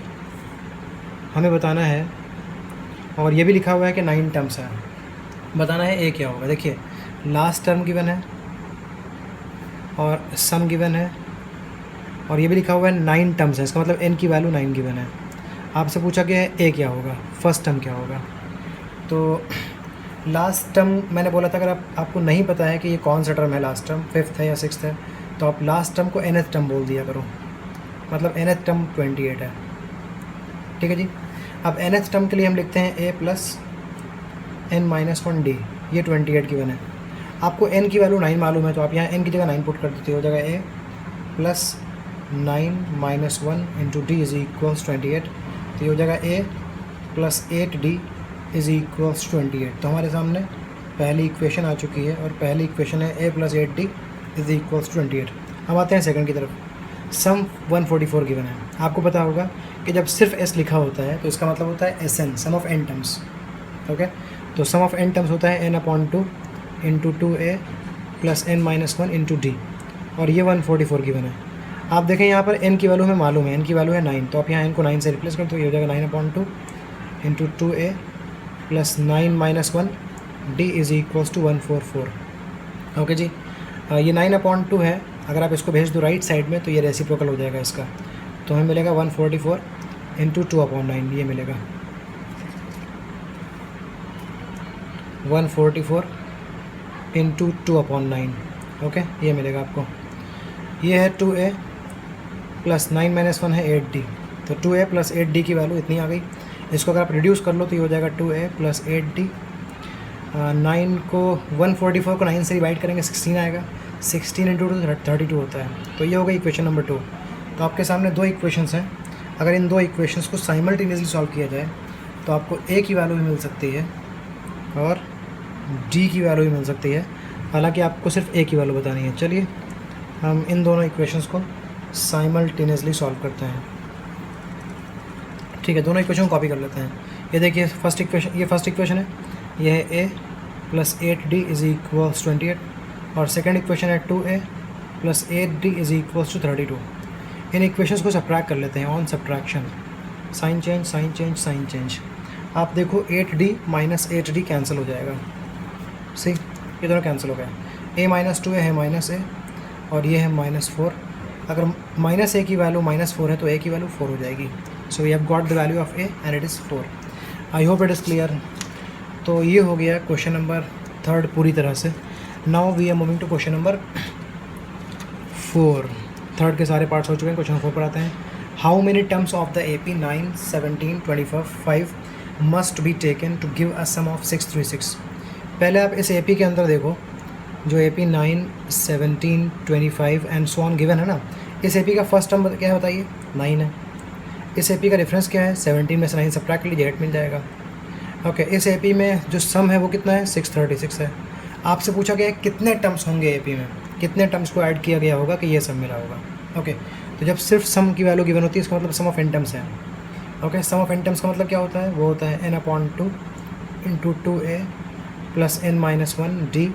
हमें बताना है. और ये भी लिखा हुआ है कि 9 टर्म्स है, बताना है ए क्या होगा. देखिए, लास्ट टर्म गिवन है और सम गिवन है, और ये भी लिखा हुआ है 9 टर्म्स है. इसका मतलब n की वैल्यू 9 गिवन है. आपसे पूछा कि ए क्या होगा, फर्स्ट टर्म क्या होगा. तो लास्ट टर्म मैंने बोला था, अगर आपको नहीं पता है कि ये कौन सा टर्म है, लास्ट टर्म 5th है या 6th है, तो आप लास्ट टर्म को nth टर्म बोल दिया करो, मतलब nth टर्म 28 है. ठीक है जी. अब nth टर्म के लिए हम लिखते हैं a + n - 1d. ये 28 गिवन है. आपको n की वैल्यू 9 मालूम है, तो आप यहाँ n की जगह 9 पुट कर देते हो जाएगा a + 9 - 1 × d = 28. तो ये हो जाएगा a + 8d = 28. तो हमारे सामने पहली इक्वेशन आ चुकी है, और पहली इक्वेशन है a + 8d = 28. अब आते हैं सेकंड की तरफ. सम 144 गिवन है. आपको पता होगा कि जब सिर्फ s लिखा होता है तो इसका मतलब होता है Sn, sum of n terms. Okay, तो सम ऑफ n टर्म्स होता है n/2 × 2a + n - 1 × d, और ये 144 गिवन है. आप देखें यहाँ पर n की वैल्यू हमें मालूम है, n की वैल्यू है 9, तो आप यहाँ n को 9 से रिप्लेस कर दो. ये हो जाएगा 9/2 × 2a + 9 - 1 d = 144. ओके जी, ये 9/2 है. अगर आप इसको भेज दो राइट साइड में तो ये रेसिप्रोकल हो जाएगा इसका, तो हमें मिलेगा 144 × 2/9. ये मिलेगा 144 × 2/9. ओके, ये मिलेगा आपको. ये है 2a + 9 - 1 है 8d. तो 2a + 8d की वैल्यू इतनी आ गई. इसको अगर आप रिड्यूस कर लो तो ये हो जाएगा 2a + 8d. 9 को 144 को 9 से डिवाइड करेंगे 16 आएगा. 16 × 2 32 होता है. तो ये हो गई इक्वेशन नंबर 2. तो आपके सामने 2 इक्वेशंस हैं. अगर इन 2 इक्वेशंस को साइमल्टेनियसली सॉल्व किया जाए तो आपको a की वैल्यू भी मिल सकती है और d की वैल्यू भी मिल सकती है. हालांकि आपको सिर्फ a की वैल्यू बतानी है. चलिए हम इन दोनों इक्वेशंस को साइमल्टेनियसली सॉल्व करते हैं. ठीक है, दोनों इक्वेशन को कॉपी कर लेते हैं. ये देखिए फर्स्ट इक्वेशन, ये फर्स्ट इक्वेशन है, ये है a + 8d = 28, और सेकंड इक्वेशन है 2a + 8d = 32. इन इक्वेशंस को सब्ट्रैक्ट कर लेते हैं on subtraction. Sign change, sign change, sign change. आप देखो 8d - 8d कैंसिल हो जाएगा. सी, ये दोनों कैंसिल हो गया. a - 2a है -a, और ये है -4. अगर -a की वैल्यू -4 है तो a की वैल्यू 4 हो जाएगी. So we have got the value of a and it is 4. I hope it is clear. तो ये हो गया क्वेश्चन नंबर 3 पूरी तरह से. Now we are moving to question number 4, third के सारे पार्ट्स हो चुके हैं। क्वेश्चन 4 पर आते हैं। How many terms of the AP 9, 17, 25 must be taken to give a sum of 636। पहले आप इस AP के अंदर देखो, जो AP 9, 17, 25 and so on given है ना, इस AP का फर्स्ट टर्म क्या है बताइए? 9 है। इस AP का रेफरेंस क्या है? 17 में से 9 सब्ट्रैक्ट कर लीजिए, 8 मिल जाएगा। ओके, इस AP में जो सम है वो कितना है? 636 है। आपसे पूछा गया है कितने टर्म्स होंगे AP में, कितने टर्म्स को ऐड किया गया होगा कि ये सम मिला होगा। ओके, तो जब सिर्फ सम की वैल्यू गिवन होती है, इसका मतलब सम ऑफ n टर्म्स है। Okay, sum of n terms का मतलब क्या होता है? वो होता है n/2 into 2a plus n-1 d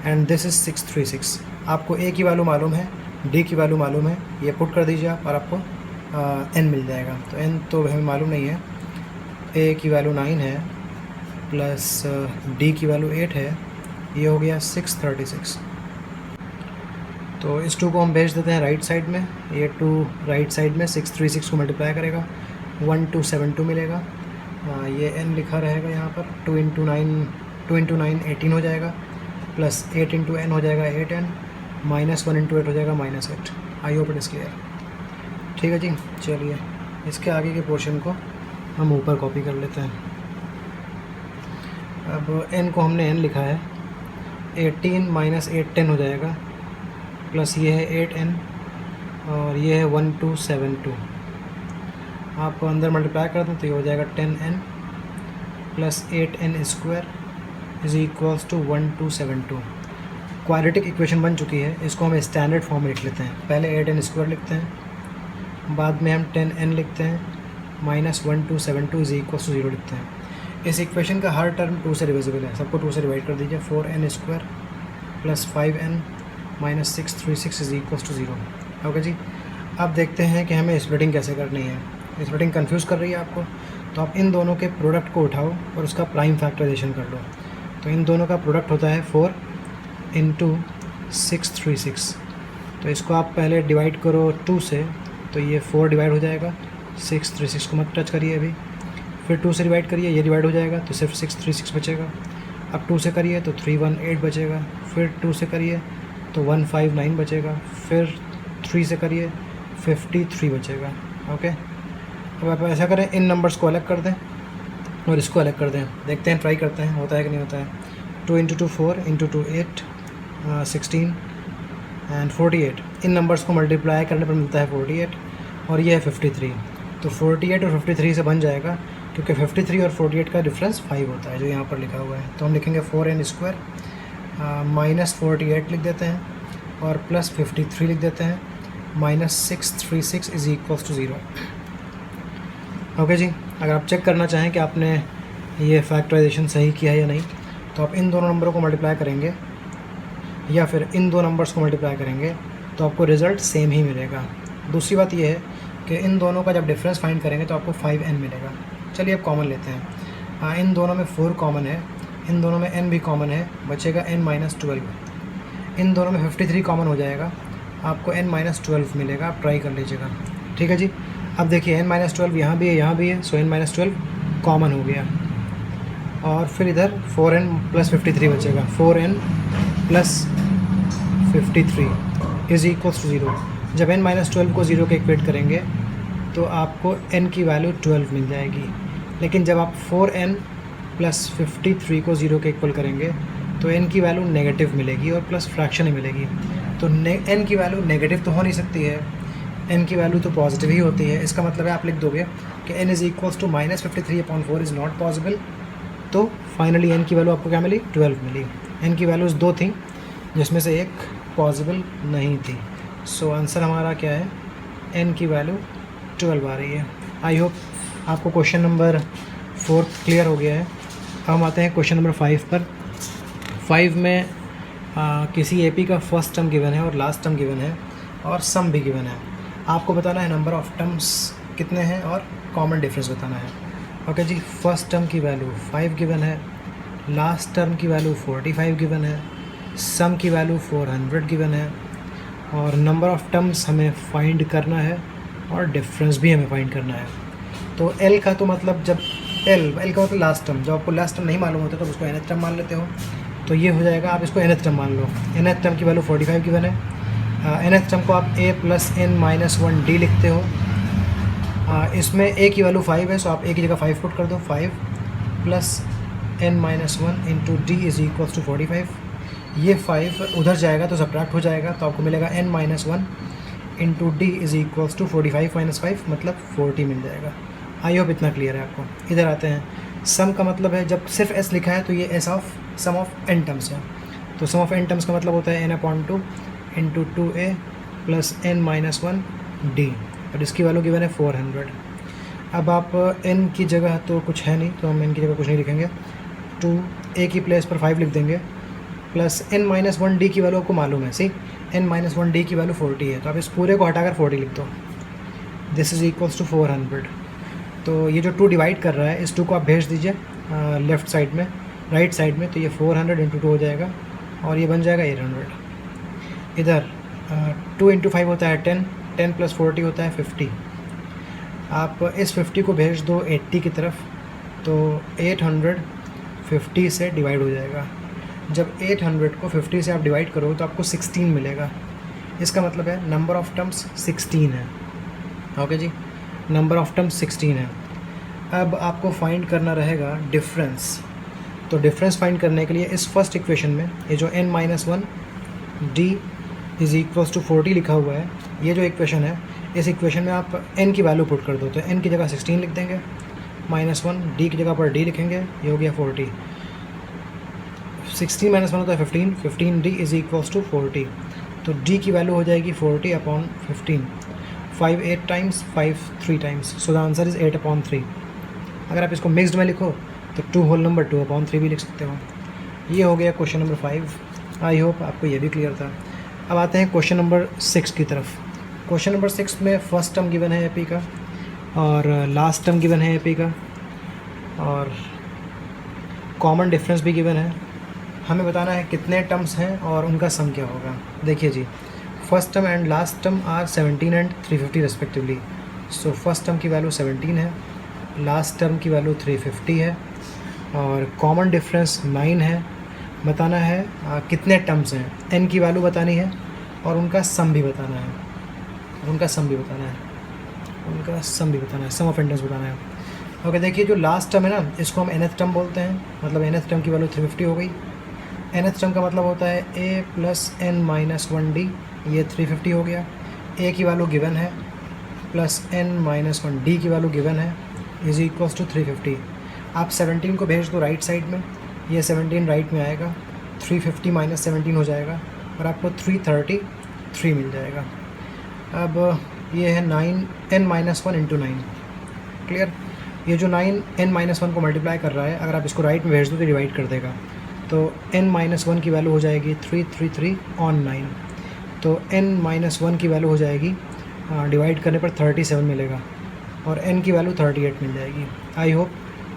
and this is 636। आपको a की वैल्यू मालूम है, d की वैल्यू मालूम है, ये पुट कर दीजिए आप और आपको n मिल जाएगा। तो n तो हमें मालूम नहीं है, a की वैल्यू 9 है प्लस d की वैल्यू 8 है, ये हो गया 636। तो इस 2 को हम भेज देते हैं राइट साइड में, ये 2 राइट साइड में 636 को मल्टीप्लाई करेगा, 1272 मिलेगा। ये n लिखा रहेगा यहाँ पर, 2 इंटू 9 18 हो जाएगा, प्लस 8 इंटू n हो जाएगा 8n, -1 इंटू 8 हो जाएगा -8। I hope it is clear. ठीक है जी, चलिए इसके आगे के पोर्शन को हम ऊपर कॉपी कर लेते हैं। अब n को हमने n लिखा है, 18 - 8 10 हो जाएगा, प्लस ये है 8n और ये है 1272। आप अंदर मल्टीप्लाई कर दें तो ये हो जाएगा 10n plus 8n square is equals to 1272। Quadratic equation बन चुकी है, इसको हम स्टैंडर्ड फॉर्म में लिख लेते हैं। पहले 8n स्क्वायर लिखते हैं, बाद में हम 10n लिखते हैं, -1272 इज इक्वल्स टू 0 लिखते हैं। इस इक्वेशन का हर टर्म 2 से डिविजिबल है, सबको 2 से डिवाइड कर दीजिए। 4n square plus 5n minus 636 is equals to 0। Okay जी, अब देखते हैं कि हमें स्प्लिटिंग कैसे करनी है। स्प्लिटिंग कंफ्यूज कर रही है आपको, तो आप इन दोनों के प्रोडक्ट को उठाओ और उसका प्राइम फैक्टराइजेशन कर लो। तो इन दोनों का प्रोडक्ट होता है 4 इंटू 636। तो इसको आप पहले डिवाइड करो 2 से, तो ये 4 डिवाइड हो जाएगा, 636 को मत टच करिए अभी। फिर 2 से डिवाइड करिए, ये डिवाइड हो जाएगा तो सिर्फ 636 बचेगा। अब 2 से करिए तो 318 बचेगा, फिर 2 से करिए तो 159 बचेगा, फिर 3 से करिए 53 बचेगा। ओके, अब आप ऐसा करें, इन नंबर्स को अलग कर दें और इसको अलग कर दें, देखते हैं, ट्राई करते हैं होता है कि नहीं होता है। 2 into 2 4 into 2 8 16 and 48। In numbers को मल्टीप्लाई करने पर मिलता है 48 और ये है 53। तो 48 और 53 से बन जाएगा, क्योंकि 53 और 48 का डिफरेंस 5 होता है जो यहाँ पर लिखा हुआ है। तो हम लिखेंगे 4n स्क्वायर -48 लिख देते हैं और प्लस 53 लिख देते हैं, -636 इज इक्वल्स टू 0। ओके जी, अगर आप चेक करना चाहें कि आपने ये फैक्टराइजेशन सही किया है या नहीं, तो आप इन दोनों नंबरों को मल्टीप्लाई करेंगे या फिर इन दो नंबर्स को मल्टीप्लाई करेंगे तो आपको रिज़ल्ट सेम ही मिलेगा। दूसरी बात यह है कि इन दोनों का जब डिफरेंस फाइंड करेंगे तो आपको 5n मिलेगा। चलिए अब कॉमन लेते हैं। इन दोनों में 4 कॉमन है, इन दोनों में n भी कॉमन है, बचेगा n-12। इन दोनों में 53 कॉमन हो जाएगा, आपको n-12 मिलेगा। आप ट्राई कर लीजिएगा। ठीक है जी, अब देखिए n-12 यहाँ भी है, यहाँ भी है, सो n-12 कॉमन हो गया और फिर इधर 4n प्लस 53 बचेगा। 4n plus 53 is equals to 0। जब n-12 को 0 के इक्वेट करेंगे तो आपको n की वैल्यू 12 मिल जाएगी, लेकिन जब आप 4n प्लस 53 को 0 के इक्वल करेंगे तो n की वैल्यू नेगेटिव मिलेगी और प्लस फ्रैक्शन ही मिलेगी। तो n की वैल्यू नेगेटिव तो हो नहीं सकती है, n की वैल्यू तो पॉजिटिव ही होती है। इसका मतलब है आप लिख दोगे कि n is equals to -53/4 is not possible. तो फाइनली n की वैल्यू आपको क्या मिली? 12 मिली। n की वैल्यूज़ 2 थी जिसमें से एक पॉसिबल नहीं थी। सो आंसर हमारा क्या है? n की वैल्यू 12 आ रही है। आई होप आपको क्वेश्चन नंबर 4 क्लियर हो गया है। हम आते हैं क्वेश्चन नंबर 5 पर। 5 में किसी एपी का फर्स्ट टर्म गिवन है और लास्ट टर्म गिवन है और सम भी गिवन है। आपको बताना है नंबर ऑफ टर्म्स कितने हैं और कॉमन डिफरेंस बताना है। ओके जी, फर्स्ट टर्म की वैल्यू 5 गिवन है, लास्ट टर्म की वैल्यू 45 गिवन है, सम की वैल्यू 400 गिवन है और नंबर ऑफ टर्म्स हमें फाइंड करना है और डिफरेंस भी हमें फाइंड करना है। तो L का तो मतलब जब L का मतलब लास्ट टर्म, जब आपको लास्ट टर्म नहीं मालूम होता तो उसको nth टर्म मान लेते हो, तो ये हो जाएगा, आप इसको nth टर्म मान लो। nth टर्म की वैल्यू 45 गिवन है, nth टर्म को आप a plus n minus 1d लिखते हो। इसमें a की वैल्यू 5 है, सो आप a की जगह 5 पुट कर दो। 5 plus n minus 1 into d is equals to 45। ये 5 उधर जाएगा तो सब्ट्रैक्ट हो जाएगा, तो आपको मिलेगा n minus 1 into d is equals to 45 minus 5 मतलब 40 मिल जाएगा। आई होप इतना क्लियर है आपको। इधर आते हैं, सम का मतलब है जब सिर्फ s लिखा है तो ये s of sum of n terms है। तो सम ऑफ n टर्म्स का मतलब होता है n/2 into 2a plus n minus 1d, और इसकी वैल्यू गिवन है 400। अब आप n की जगह तो कुछ है नहीं, तो हम n की जगह कुछ नहीं लिखेंगे, 2a की प्लेस पर 5 लिख देंगे, प्लस n माइनस 1d की वैल्यू आपको मालूम है, सी n माइनस 1d की वैल्यू 40 है, तो आप इस पूरे को हटाकर 40 लिख दो। This is equals to 400। तो ये जो 2 डिवाइड कर रहा है, इस 2 को आप भेज दीजिए लेफ़्ट साइड में, राइट साइड में, तो ये 400 इंटू 2 हो जाएगा और ये बन जाएगा 800। इधर 2 इंटू 5 होता है 10, 10 प्लस 40 होता है 50। आप इस 50 को भेज दो 80 की तरफ, तो 800 50 से डिवाइड हो जाएगा। जब 800 को 50 से आप डिवाइड करो तो आपको 16 मिलेगा। इसका मतलब है नंबर ऑफ़ टर्म्स 16 है। ओके जी, नंबर ऑफ़ टर्म्स 16 है। अब आपको फाइंड करना रहेगा डिफरेंस। तो डिफरेंस फाइंड करने के लिए इस फर्स्ट इक्वेशन में ये जो n minus 1 d is equals to 40 लिखा हुआ है, ये जो इक्वेशन है, इस इक्वेशन में आप n की वैल्यू पुट कर दो। तो n की जगह 16 लिख देंगे, माइनस 1 d की जगह पर d लिखेंगे, ये हो गया 40। 16 माइनस 1 होता है 15, 15d इज़ इक्वल्स टू 40। तो d की वैल्यू हो जाएगी 40/15। 5 8 times, 5 3 times, so the answer is 8/3। अगर आप इसको मिक्स्ड में लिखो तो 2 होल नंबर 2/3 भी लिख सकते हो। ये हो गया क्वेश्चन नंबर 5। आई होप आपको ये भी क्लियर था। अब आते हैं क्वेश्चन नंबर 6 की तरफ। क्वेश्चन नंबर 6 में फर्स्ट टर्म गिवन है AP का और लास्ट टर्म गिवन है AP का और कॉमन डिफरेंस भी गिवन है। हमें बताना है कितने टर्म्स हैं और उनका सम क्या होगा। देखिए जी, first term and last term are 17 and 350 respectively. So first term की वैल्यू 17 है, लास्ट टर्म की वैल्यू 350 है और कॉमन डिफरेंस 9 है। बताना है कितने टर्म्स हैं, n की वैल्यू बतानी है और उनका सम भी बताना है, सम ऑफ n टर्म्स बताना है। ओके, देखिए जो लास्ट टर्म है ना, इसको हम nth टर्म बोलते हैं, मतलब nth टर्म की वैल्यू 350 हो गई। nth टर्म का मतलब होता है a plus n minus 1d, ये 350 हो गया। a की वैल्यू गिवन है प्लस n माइनस 1d की वैल्यू गिवन है इज इक्वल्स टू 350। आप 17 को भेज दो राइट साइड में, ये 17 राइट में आएगा, 350 माइनस 17 हो जाएगा और आपको 333 मिल जाएगा। अब ये है 9 n माइनस 1 इंटू 9। क्लियर? ये जो 9 n माइनस 1 को मल्टीप्लाई कर रहा है, अगर आप इसको राइट में भेज दो तो डिवाइड कर देगा। तो n माइनस 1 की वैल्यू हो जाएगी 333 ऑन 9। तो n माइनस 1 की वैल्यू हो जाएगी, डिवाइड करने पर 37 मिलेगा और n की वैल्यू 38 मिल जाएगी। आई होप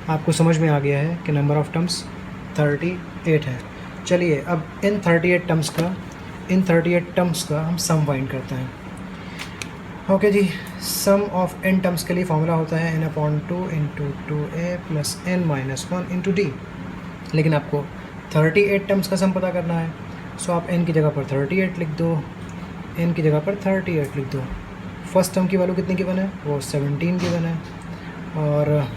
आपको समझ में आ गया है कि नंबर ऑफ़ टर्म्स 38 है। चलिए अब इन 38 टर्म्स का हम सम फाइंड करते हैं। ओके जी, सम ऑफ n टर्म्स के लिए फॉर्मूला होता है n/2 into 2a plus n minus 1 into d। लेकिन आपको 38 टर्म्स का सम पता करना है, सो आप n की जगह पर 38 लिख दो, n की जगह पर 38 लिख दो। फर्स्ट टर्म की वैल्यू कितनी गिवन है, वो 17 गिवन है और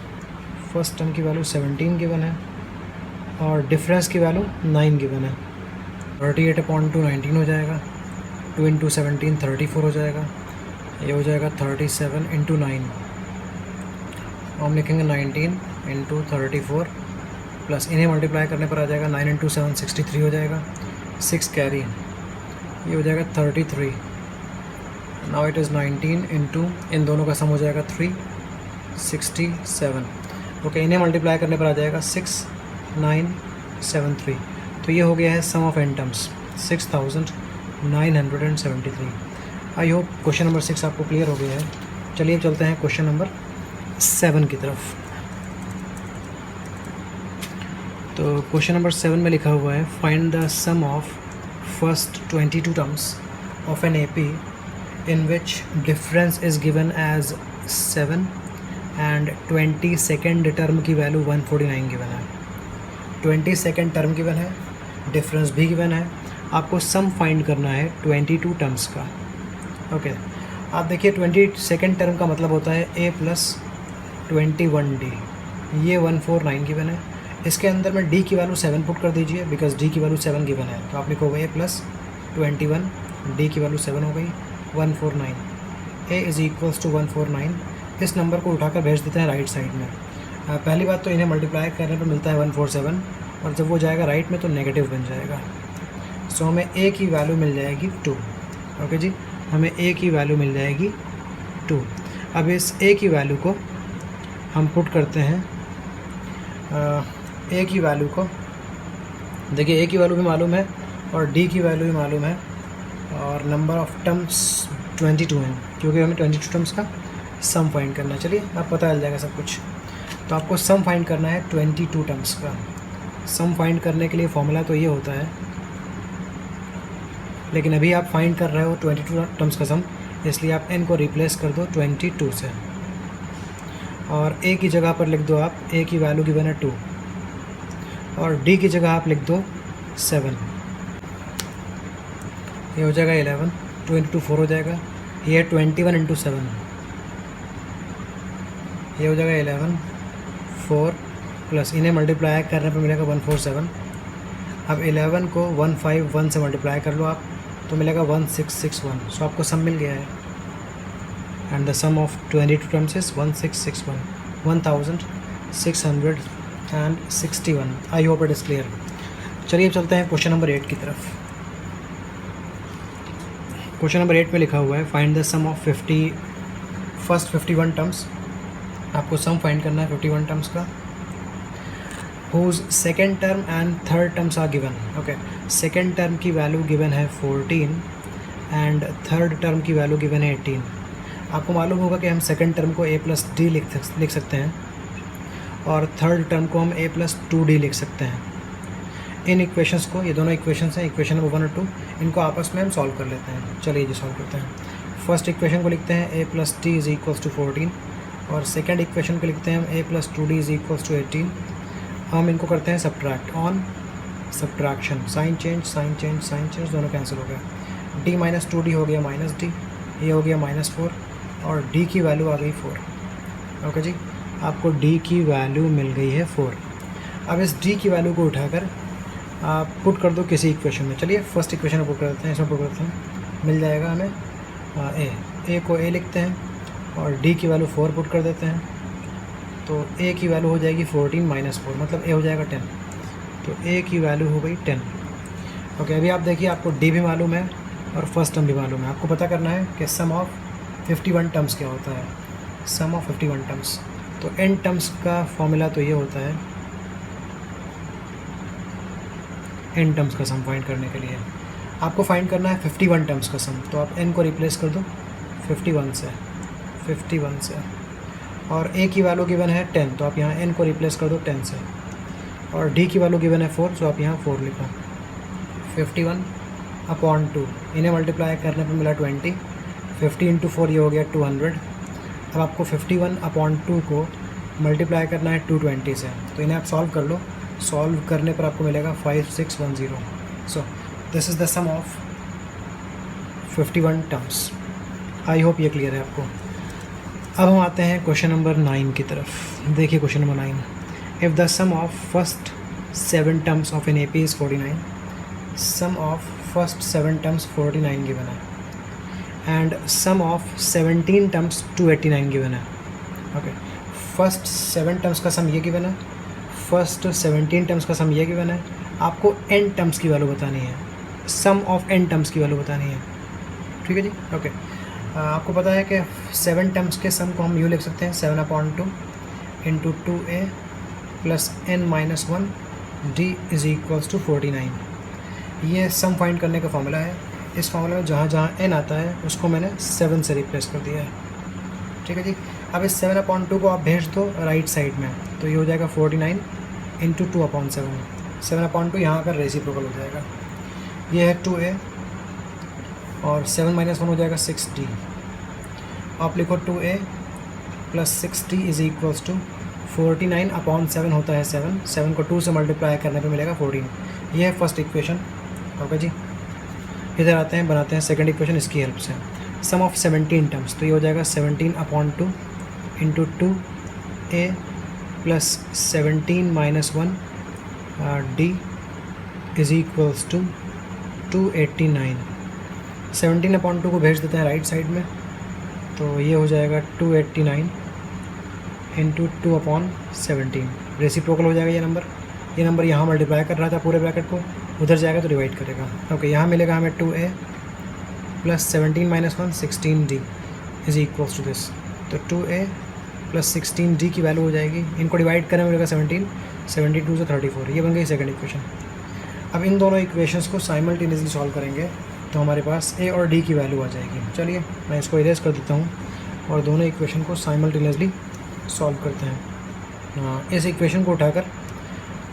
फर्स्ट टर्म की वैल्यू 17 गिवन है और डिफरेंस की वैल्यू 9 गिवन है। 38/2 19 हो जाएगा, 2 इंटू 17 34 हो जाएगा, ये हो जाएगा 37 इंटू 9। हम लिखेंगे 19 इंटू 34 प्लस इन्हें मल्टीप्लाई करने पर आ जाएगा 9 इंटू 7 63 हो जाएगा, 6 कैरी, ये हो जाएगा 33। नाउ इट इज़ 19 इंटू, इन दोनों का सम हो जाएगा 367। ओके, इन्हें मल्टीप्लाई करने पर आ जाएगा 6973। तो ये हो गया है sum of n terms 6973। I hope question number 6 आपको क्लियर हो गया है। चलिए चलते हैं क्वेश्चन नंबर 7 की तरफ। तो क्वेश्चन नंबर 7 में लिखा हुआ है find the sum of first 22 terms of an AP in which difference is given as 7 and 22nd term की वैल्यू 149 गिवन है। 22nd टर्म गिवन है, डिफरेंस भी गिवन है। आपको सम फाइंड करना है 22 टर्म्स का। ओके, आप देखिए 22nd टर्म का मतलब होता है a प्लस 21d, ये 149 गिवन है। इसके अंदर में d की वैल्यू 7 पुट कर दीजिए, बिकॉज d की वैल्यू 7 गिवन है, तो आप लिखोगे a प्लस 21, d की वैल्यू 7 हो गई 149, a इज़ इक्वल्स टू 149। इस नंबर को उठाकर भेज देते हैं राइट साइड में। पहली बात तो इन्हें मल्टीप्लाई करने पर मिलता है 147, और जब वो जाएगा राइट में तो नेगेटिव बन जाएगा। सो हमें a की वैल्यू मिल जाएगी 2। ओके जी, हमें a की वैल्यू मिल जाएगी 2। अब इस a की वैल्यू को हम पुट करते हैं, a की वैल्यू को देखिए, a की वैल्यू भी मालूम है और d की वैल्यू भी मालूम है, और नंबर ऑफ़ टर्म्स 22 हैं, क्योंकि हमें 22 टर्म्स का सम फाइंड करना है। चलिए अब पता चल जाएगा सब कुछ। तो आपको सम फाइंड करना है 22 टर्म्स का। सम फाइंड करने के लिए फॉर्मूला तो ये होता है, लेकिन अभी आप फाइंड कर रहे हो 22 टर्म्स का सम, इसलिए आप n को रिप्लेस कर दो 22 से, और a की जगह पर लिख दो आप, a की वैल्यू गिवन है 2, और d की जगह आप लिख दो 7। ये हो जाएगा 11, 2 इंटू 4 हो जाएगा, ये 21 इंटू 7, ये हो जाएगा 11, 4 प्लस इन्हें मल्टीप्लाई करने पर मिलेगा 147। अब 11 को 151 से मल्टीप्लाई कर लो आप, तो मिलेगा 1661। सो आपको सम मिल गया है, and the sum of 22 terms is 1661, 1661। I hope it is clear. चलिए अब चलते हैं क्वेश्चन नंबर 8 की तरफ। क्वेश्चन नंबर 8 में लिखा हुआ है find the sum of 51 terms. आपको सम फाइंड करना है 51 टर्म्स का, whose second term and third terms are given। Okay, second term की वैल्यू गिवन है 14 एंड थर्ड टर्म की वैल्यू गिवन है 18। आपको मालूम होगा कि हम सेकेंड टर्म को a प्लस डी लिख सकते हैं, और थर्ड टर्म को हम a प्लस 2d लिख सकते हैं। इन इक्वेशंस को, ये दोनों इक्वेशंस हैं, इक्वेशन नंबर 1 और 2, इनको आपस में हम सॉल्व कर लेते हैं। चलिए जी सॉल्व करते हैं। फर्स्ट इक्वेशन को लिखते हैं a plus d is equals to 14, और सेकेंड इक्वेशन को लिखते हैं हम a plus 2d is equals to 18। हम इनको करते हैं subtract on subtraction, sign change दोनों कैंसिल हो गए। d माइनस 2d हो गया माइनस d, ये हो गया -4, और d की वैल्यू आ गई 4। ओके जी, आपको d की वैल्यू मिल गई है 4। अब इस d की वैल्यू को उठाकर आप पुट कर दो किसी इक्वेशन में। चलिए फर्स्ट इक्वेशन में पुट कर देते हैं, इसमें पुट करते हैं, मिल जाएगा हमें a को a लिखते हैं, और d की वैल्यू 4 पुट कर देते हैं, तो a की वैल्यू हो जाएगी 14 माइनस 4, मतलब a हो जाएगा 10, तो a की वैल्यू हो गई 10। ओके, अभी आप देखिए, आपको d भी मालूम है और फर्स्ट टर्म भी मालूम है। आपको पता करना है कि सम ऑफ 51 टर्म्स क्या होता है। सम ऑफ 51 टर्म्स, तो n टर्म्स का फॉर्मूला तो ये होता है, n टर्म्स का सम फाइंड करने के लिए आपको फाइंड करना है 51 टर्म्स का सम, तो आप n को रिप्लेस कर दो 51 से, और a की वैल्यू गिवन है 10, तो आप यहाँ n को रिप्लेस कर दो 10 से, और d की वैल्यू गिवन है 4, तो आप यहाँ 4 लिखो। 51/2, इन्हें मल्टीप्लाई करने पर मिला 20, 50 इंटू 4 ये हो गया 200। अब आपको 51/2 को मल्टीप्लाई करना है 220 से, तो इन्हें आप सॉल्व कर लो। सॉल्व करने पर आपको मिलेगा 5610। So this is the sum of 51 terms. I hope ये क्लियर है आपको। अब हम आते हैं क्वेश्चन नंबर 9 की तरफ। देखिए question number 9, if the sum of first 7 terms of an AP is 49, sum of first 7 terms 49 given है, and sum of 17 terms 289 given है। ओके, फर्स्ट 7 टर्म्स का सम ये गिवन है, फर्स्ट 17 टर्म्स का सम ये गिवन है। आपको n टर्म्स की वैल्यू बतानी है, सम ऑफ n टर्म्स की वैल्यू बतानी है। ठीक है जी, ओके। आपको पता है कि 7 टर्म्स के सम को हम यूँ लिख सकते हैं 7/2 into 2a plus n-1 d is equals to 49। ये सम फाइंड करने का फॉर्मूला है। इस फॉर्मूला में जहाँ जहाँ n आता है उसको मैंने 7 से रिप्लेस कर दिया है। ठीक है जी, अब इस 7/2 को आप भेज दो राइट साइड में, तो ये हो जाएगा 49 इंटू 2/7। 7/2 यहाँ आकर रेसिप्रोकल हो जाएगा, ये है 2a, और 7-1 हो जाएगा 6d। आप लिखो 2a plus 6d is equals to 49/7 होता है 7 को 2 से मल्टीप्लाई करने पे मिलेगा 14। ये है फर्स्ट इक्वेशन। ओके जी, इधर आते हैं, बनाते हैं सेकंड इक्वेशन इसकी हेल्प से। सम ऑफ 17 टर्म्स, तो ये हो जाएगा 17/2 into 2a plus 17 minus 1 d is equals to 289। 17/2 को भेज देते हैं राइट साइड में, तो ये हो जाएगा 289 इंटू 2/17। रेसिप्रोकल हो जाएगा ये नंबर यहाँ मल्टीप्लाई कर रहा था पूरे ब्रैकेट को, उधर जाएगा तो डिवाइड करेगा। ओके, यहाँ मिलेगा हमें 2a plus 17 minus 1 16d is equals to this. तो 2a प्लस 16d की वैल्यू हो जाएगी, इनको डिवाइड करें मिलेगा 17, 72 से 34, ये बन गई सेकंड इक्वेशन। अब इन दोनों इक्वेशंस को साइमल्टेनियसली सॉल्व करेंगे तो हमारे पास a और d की वैल्यू आ जाएगी। चलिए मैं इसको इरेज कर देता हूँ और दोनों इक्वेशन को साइमल्टेनियसली सॉल्व करते हैं। इस इक्वेशन को उठाकर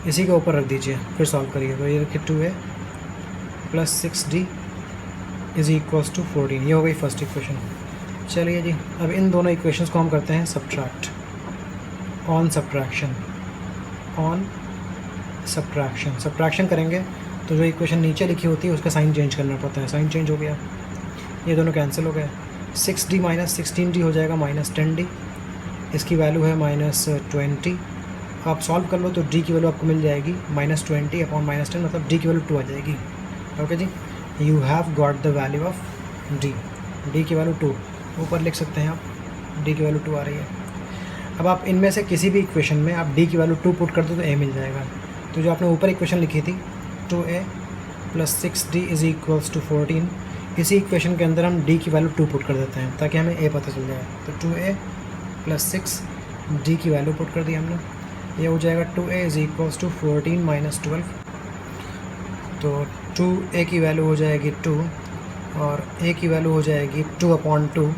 इसी के ऊपर रख दीजिए, फिर सॉल्व करिए। तो ये रखिए 2a plus 6d is equals to 14, ये हो गई फर्स्ट इक्वेशन। चलिए जी, अब इन दोनों इक्वेशंस को हम करते हैं सब्ट्रैक्ट, ऑन सब्ट्रैक्शन करेंगे तो जो इक्वेशन नीचे लिखी होती है उसका साइन चेंज करना पड़ता है। साइन चेंज हो गया, ये दोनों कैंसिल हो गए। 6d माइनस 16d हो जाएगा माइनस 10d, इसकी वैल्यू है माइनस 20। आप सॉल्व कर लो तो d की वैल्यू आपको मिल जाएगी माइनस 20 अपॉन माइनस 10, मतलब d की वैल्यू 2 आ जाएगी। ओके जी, you have got the value of d की वैल्यू 2 ऊपर लिख सकते हैं आप, d की वैल्यू 2 आ रही है। अब आप इनमें से किसी भी इक्वेशन में आप d की वैल्यू 2 पुट कर दो तो a मिल जाएगा। तो जो आपने ऊपर इक्वेशन लिखी थी 2a plus 6d is equals to 14, इसी इक्वेशन के अंदर हम d की वैल्यू 2 पुट कर देते हैं ताकि हमें a पता चल जाए। तो 2a प्लस 6d की वैल्यू पुट कर दी हमने, ये हो जाएगा 2a is equals to 14 minus 12। तो 2a की वैल्यू हो जाएगी 2 और a की वैल्यू हो जाएगी 2/2,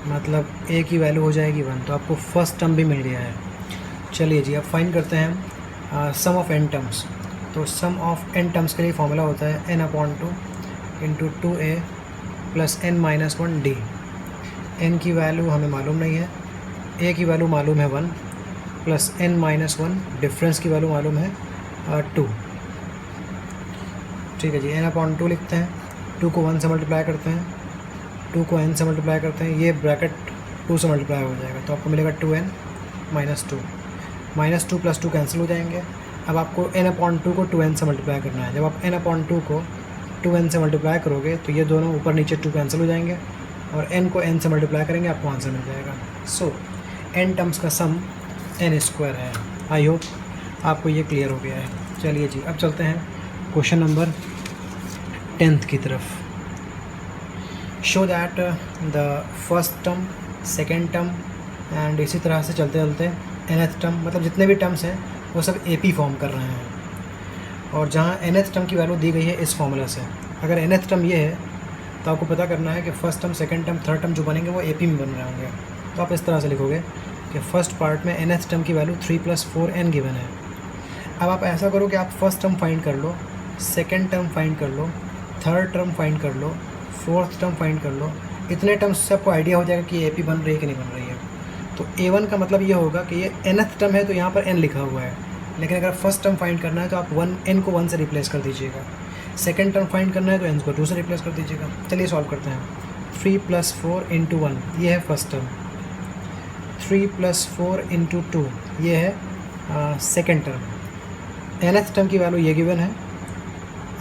मतलब a की वैल्यू हो जाएगी 1। तो आपको फर्स्ट टर्म भी मिल गया है। चलिए जी, अब फाइंड करते हैं सम ऑफ n टर्म्स। तो सम ऑफ n टर्म्स के लिए फॉर्मूला होता है n/2 into 2a plus n minus 1d। n की वैल्यू हमें मालूम नहीं है, a की वैल्यू मालूम है 1 प्लस n माइनस 1, डिफरेंस की वैल्यू मालूम है 2। ठीक है जी, n/2 लिखते हैं, 2 को 1 से मल्टीप्लाई करते हैं, 2 को n से मल्टीप्लाई करते हैं, ये ब्रैकेट 2 से मल्टीप्लाई हो जाएगा तो आपको मिलेगा 2n minus 2। Minus 2 plus 2 cancel हो जाएंगे। अब आपको n/2 को 2n से मल्टीप्लाई करना है। जब आप n/2 को 2n से मल्टीप्लाई करोगे तो ये दोनों ऊपर नीचे 2 कैंसिल हो जाएंगे और n को n से मल्टीप्लाई करेंगे, आपको आंसर मिल जाएगा। सो n टर्म्स का सम n² है। आई होप आपको ये क्लियर हो गया है। चलिए जी, अब चलते हैं क्वेश्चन नंबर 10th की तरफ। Show that the first term, second term and इसी तरह से चलते चलते nth टर्म, मतलब जितने भी टर्म्स हैं वो सब AP फॉर्म कर रहे हैं। और जहाँ nth टर्म की वैल्यू दी गई है इस फॉर्मूला से, अगर nth टर्म ये है तो आपको पता करना है कि first term, second term, third term जो बनेंगे वो AP में बन रहे होंगे। तो आप इस तरह से लिखोगे कि फर्स्ट पार्ट में nth टर्म की वैल्यू 3 + 4n गिवन है। अब आप ऐसा करो कि आप फर्स्ट टर्म फाइंड कर लो, सेकेंड टर्म फाइंड कर लो, थर्ड टर्म फाइंड कर लो, फोर्थ टर्म फाइंड कर लो। इतने टर्म्स से आपको आइडिया हो जाएगा कि AP बन रही है कि नहीं बन रही है। तो A1 का मतलब ये होगा कि ये nth टर्म है तो यहाँ पर n लिखा हुआ है, लेकिन अगर फर्स्ट टर्म फाइंड करना है तो आप n को 1 से रिप्लेस कर दीजिएगा। सेकेंड टर्म फाइंड करना है तो n को 2 से रिप्लेस कर दीजिएगा। चलिए सॉल्व करते हैं। 3 + 4 × 1 ये है फर्स्ट टर्म, 3 + 4 × 2 ये है सेकेंड टर्म। nth टर्म की वैल्यू ये गिवन है।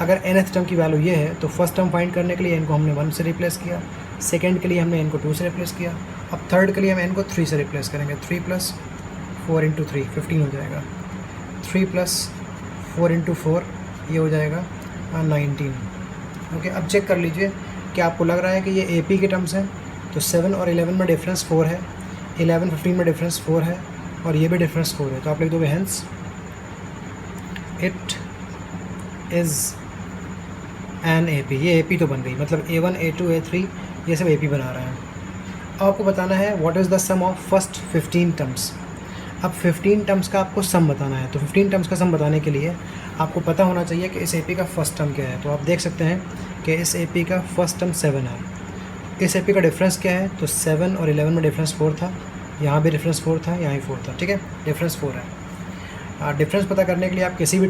अगर nth टर्म की वैल्यू ये है तो फर्स्ट टर्म फाइंड करने के लिए n को हमने 1 से रिप्लेस किया, सेकेंड के लिए हमने n को 2 से रिप्लेस किया, अब थर्ड के लिए हम n को 3 से रिप्लेस करेंगे। 3 + 4 × 3 15 हो जाएगा। 3 + 4 × 4 ये हो जाएगा 19। ओके, अब चेक कर लीजिए कि आपको लग रहा है कि ये AP के टर्म्स हैं। तो 7 और 11 में डिफरेंस 4 है, 11 15 में डिफरेंस 4 है और ये भी डिफरेंस 4 है। तो आप लिख दोगे hence it is an AP। ये AP तो बन गई, मतलब A1 A2 A3 ये सब AP बना रहे हैं। अब आपको बताना है what is the sum of first 15 terms. अब 15 टर्म्स का आपको सम बताना है। तो 15 टर्म्स का सम बताने के लिए आपको पता होना चाहिए कि इस AP का फर्स्ट टर्म क्या है। तो आप देख सकते हैं कि इस AP का फर्स्ट टर्म 7 है। इस AP का डिफरेंस क्या है, तो 7 और 11 में डिफरेंस 4 था, यहाँ भी डिफरेंस 4 था, यहाँ ही 4 था। ठीक है, डिफरेंस 4 है। डिफरेंस पता करने के लिए आप किसी भी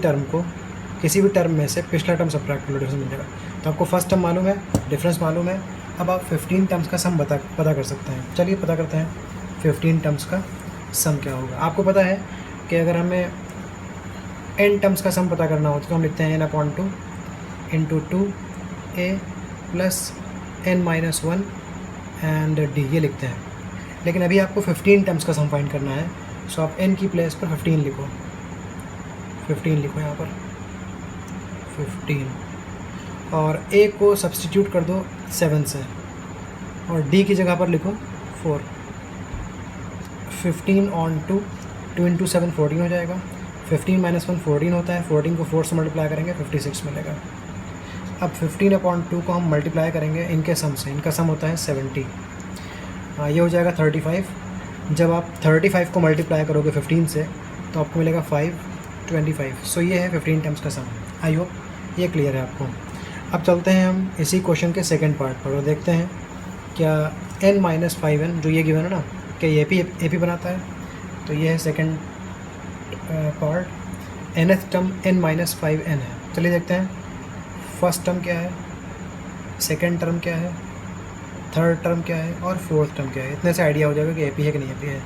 टर्म में से पिछला टर्म सब्ट्रैक्ट कर लो, डिफरेंस मिल जाएगा। तो आपको फर्स्ट टर्म मालूम है, डिफरेंस मालूम है, अब आप 15 टर्म्स का सम पता कर सकते हैं। चलिए पता करते हैं 15 टर्म्स का सम क्या होगा। आपको पता है कि अगर हमें n टर्म्स का सम पता करना होता तो हम लिखते हैं n/2 into 2a plus n-1 and d, ये लिखते हैं। लेकिन अभी आपको 15 टर्म्स का सम फाइंड करना है, सो आप n की प्लेस पर 15 लिखो, 15 लिखो यहाँ पर 15, और a को सब्सटीट्यूट कर दो 7 से, और d की जगह पर लिखो 4। 15 ऑन 2, 2 इंटू 7 14 हो जाएगा। 15 माइनस 1 14 होता है, 14 को 4 से मल्टीप्लाई करेंगे 56 मिलेगा। अब 15/2 को हम मल्टीप्लाई करेंगे इनके सम से, इनका सम होता है 70, ये हो जाएगा 35। जब आप 35 को मल्टीप्लाई करोगे 15 से तो आपको मिलेगा 525। सो ये है 15 टर्म्स का सम। आई होप ये क्लियर है आपको। अब चलते हैं हम इसी क्वेश्चन के सेकंड पार्ट पर और देखते हैं क्या n-5n जो ये गिवन है ना, क्या ये AP बनाता है। तो ये है second part, nth term n-5n है। चलिए देखते हैं फर्स्ट टर्म क्या है, सेकंड टर्म क्या है, थर्ड टर्म क्या है और फोर्थ टर्म क्या है। इतने से आइडिया हो जाएगा कि AP है कि नहीं AP है।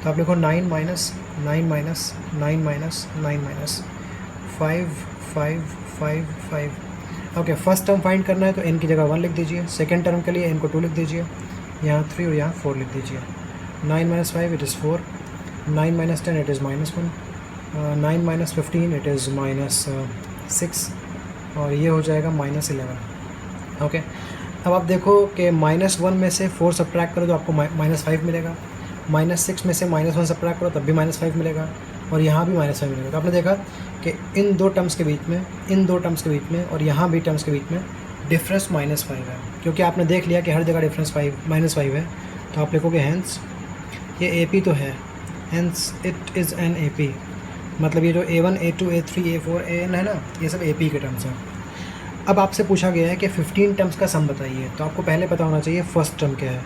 तो आप लिखो 9 minus 9 minus 9 minus 9 minus 5 5 5 5। Okay, first term find करना है तो n की जगह 1 लिख दीजिए, सेकंड टर्म के लिए n को 2 लिख दीजिए, यहाँ 3 और यहाँ 4 लिख दीजिए। 9 minus 5 it is 4, 9 minus 10 it is -1, 9 minus 15 it is -6, और ये हो जाएगा -11। ओके, अब आप देखो कि -1 में से 4 सब्ट्रैक्ट करो तो आपको -5 मिलेगा, -6 में से -1 सब्ट्रैक्ट करो तब भी -5 मिलेगा, और यहाँ भी -5 मिलेगा। तो आपने देखा कि इन दो टर्म्स के बीच में और यहाँ भी टर्म्स के बीच में डिफरेंस -5 है, क्योंकि आपने देख लिया कि हर जगह डिफरेंस -5 है। तो आप लिखोगे हैंस ये AP तो है, hence it is an AP, मतलब ये जो A1 A2 A3 A4 AN है ना, ये सब AP के टर्म्स हैं। अब आपसे पूछा गया है कि 15 टर्म्स का सम बताइए, तो आपको पहले पता होना चाहिए फर्स्ट टर्म क्या है।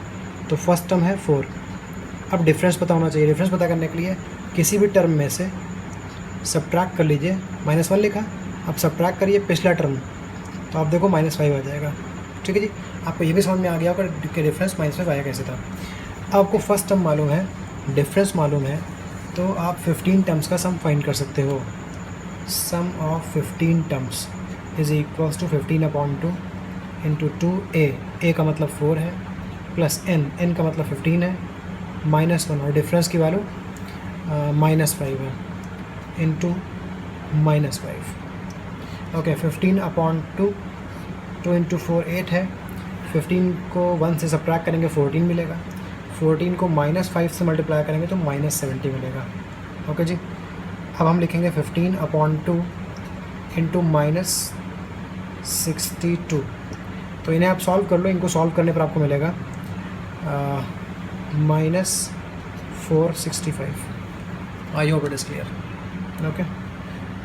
तो फर्स्ट टर्म है 4। अब डिफरेंस पता होना चाहिए, डिफरेंस पता करने के लिए किसी भी टर्म में से सब्ट्रैक्ट कर लीजिए, -1 लिखा, अब सब्ट्रैक्ट करिए पिछला टर्म, तो आप देखो -5 आ जाएगा। ठीक है जी, आपको ये भी समझ में आ गया होगा कि डिफरेंस -5 आया कैसे था। अब आपको फर्स्ट टर्म मालूम है, डिफरेंस मालूम है, तो आप 15 टर्म्स का सम फाइंड कर सकते हो। Sum of 15 terms is equals to 15/2 into 2a का मतलब 4 है, प्लस n का मतलब 15 है, -1 और डिफरेंस की वैल्यू -5 है, इंटू -5। ओके, 15/2, 2 इंटू 4 8 है, 15 को 1 से सब्ट्रैक्ट करेंगे 14 मिलेगा, 14 को -5 से मल्टीप्लाई करेंगे तो -70 मिलेगा। ओके जी, अब हम लिखेंगे 15/2 इंटू -62। तो इन्हें आप सॉल्व कर लो, इनको सॉल्व करने पर आपको मिलेगा -465। I hope it is clear. Okay,